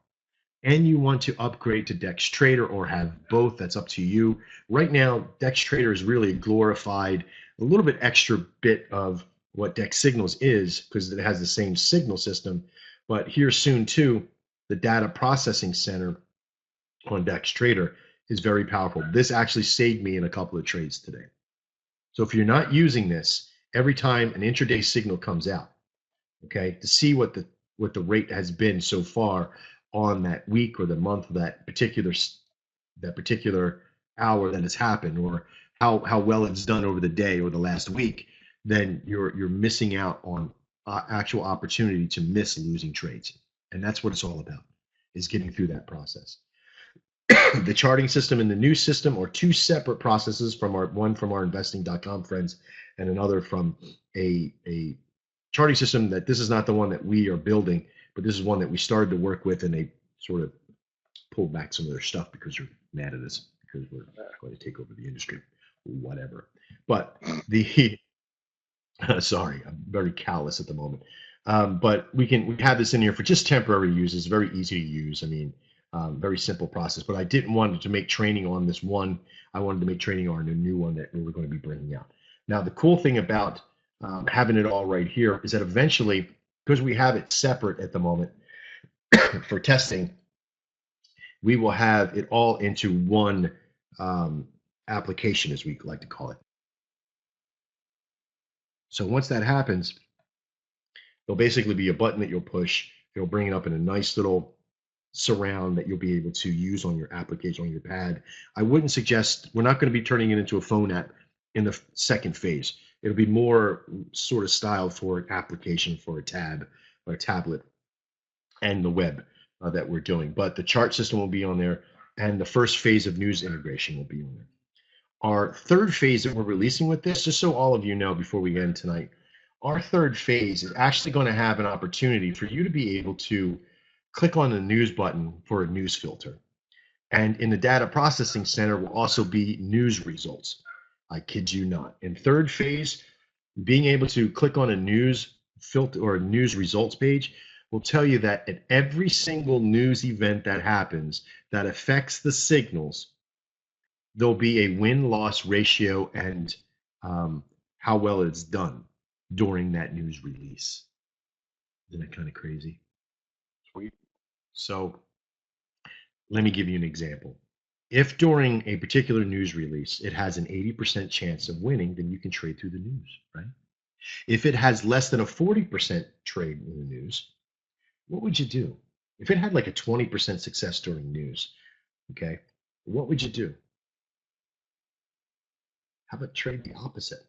and you want to upgrade to Dex Trader or have both, that's up to you. Right now, Dex Trader is really glorified, a little bit extra bit of what Dex Signals is because it has the same signal system. But here soon too, the data processing center on Dex Trader is very powerful. This actually saved me in a couple of trades today. So if you're not using this, every time an intraday signal comes out, okay, to see what the rate has been so far on that week or the month of that particular hour that has happened, or how well it's done over the day or the last week, then you're missing out on actual opportunity to miss losing trades. And that's what it's all about, is getting through that process. The charting system and the new system are 2 separate processes, one from our investing.com friends and another from a charting system that this is not the one that we are building, but this is one that we started to work with, and they sort of pulled back some of their stuff because they're mad at us because we're going to take over the industry, whatever. But sorry, I'm very callous at the moment. But we have this in here for just temporary use. It's very easy to use. I mean, very simple process. But I didn't want to make training on this one. I wanted to make training on a new one that we were going to be bringing out. Now, the cool thing about having it all right here is that eventually, because we have it separate at the moment for testing, we will have it all into one application, as we like to call it. So once that happens, there'll basically be a button that you'll push. It'll bring it up in a nice little surround that you'll be able to use on your application, on your pad. I wouldn't suggest, we're not going to be turning it into a phone app in the second phase. It'll be more sort of styled for an application, for a tab or a tablet. and the web that we're doing. But the chart system will be on there, and the first phase of news integration will be on there. Our third phase that we're releasing with this, just so all of you know before we end tonight, our third phase is actually going to have an opportunity for you to be able to click on the news button for a news filter. And in the data processing center will also be news results. I kid you not. In third phase, being able to click on a news filter or a news results page will tell you that at every single news event that happens that affects the signals, there'll be a win-loss ratio and how well it's done during that news release. Isn't that kind of crazy? Sweet. So let me give you an example. If during a particular news release, it has an 80% chance of winning, then you can trade through the news, right? If it has less than a 40% trade in the news, what would you do? If it had like a 20% success during news, okay, what would you do? How about trade the opposite?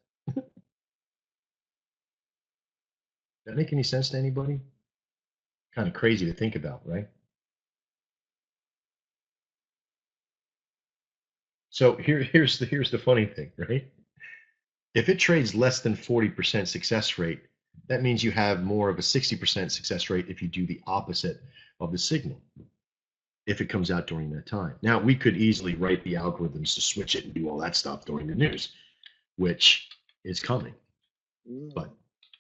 Does that make any sense to anybody? Kind of crazy to think about, right? So here's the funny thing, right? If it trades less than 40% success rate, that means you have more of a 60% success rate if you do the opposite of the signal, if it comes out during that time. Now, we could easily write the algorithms to switch it and do all that stuff during the news, which is coming. But,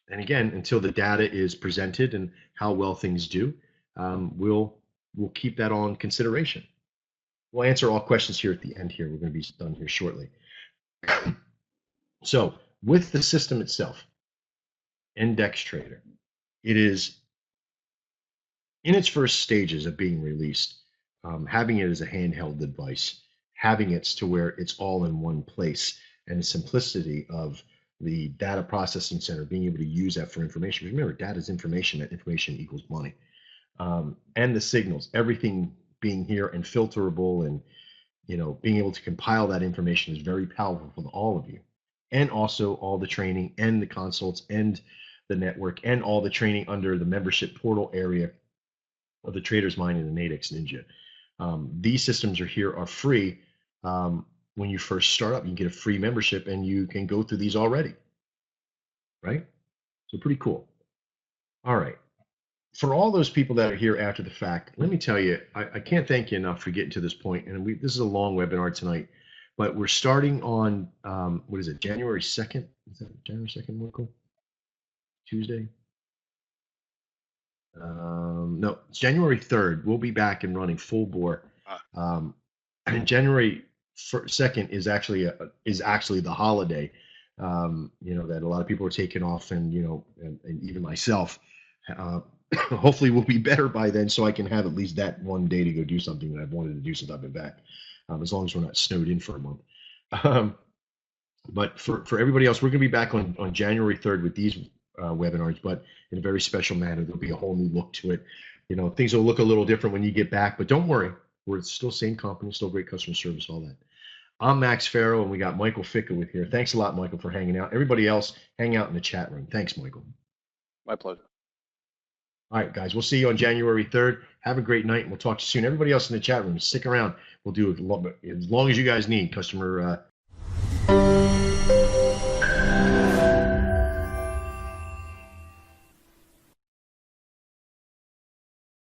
and again, until the data is presented and how well things do, we'll keep that on consideration. We'll answer all questions here at the end here. We're going to be done here shortly. So with the system itself, Dex Trader, it is in its first stages of being released, having it as a handheld device, having it to where it's all in one place, and the simplicity of the data processing center, being able to use that for information. Remember, data is information, that information equals money. And the signals, everything being here and filterable, and being able to compile that information is very powerful for all of you. And also all the training and the consults and the network and all the training under the membership portal area of the Trader's Mind and the Nadex Ninja. These systems are free. When you first start up, you can get a free membership and you can go through these already, right? So pretty cool. All right. For all those people that are here after the fact, let me tell you, I can't thank you enough for getting to this point. And this is a long webinar tonight, but we're starting on, what is it, January 2nd? Is that January 2nd, Michael? Tuesday? No, it's January 3rd. We'll be back and running full bore. And January 2nd is actually the holiday, that a lot of people are taking off, and and even myself. Hopefully we'll be better by then, so I can have at least that one day to go do something that I've wanted to do since I've been back, as long as we're not snowed in for a month. But for everybody else, we're going to be back on January 3rd with these webinars, but in a very special manner. There'll be a whole new look to it. Things will look a little different when you get back, but don't worry. We're still same company, still great customer service, all that. I'm Max Farrow, and we got Michael Ficka with here. Thanks a lot, Michael, for hanging out. Everybody else, hang out in the chat room. Thanks, Michael. My pleasure. All right, guys, we'll see you on January 3rd. Have a great night, and we'll talk to you soon. Everybody else in the chat room, stick around. We'll do it as long as you guys need, customer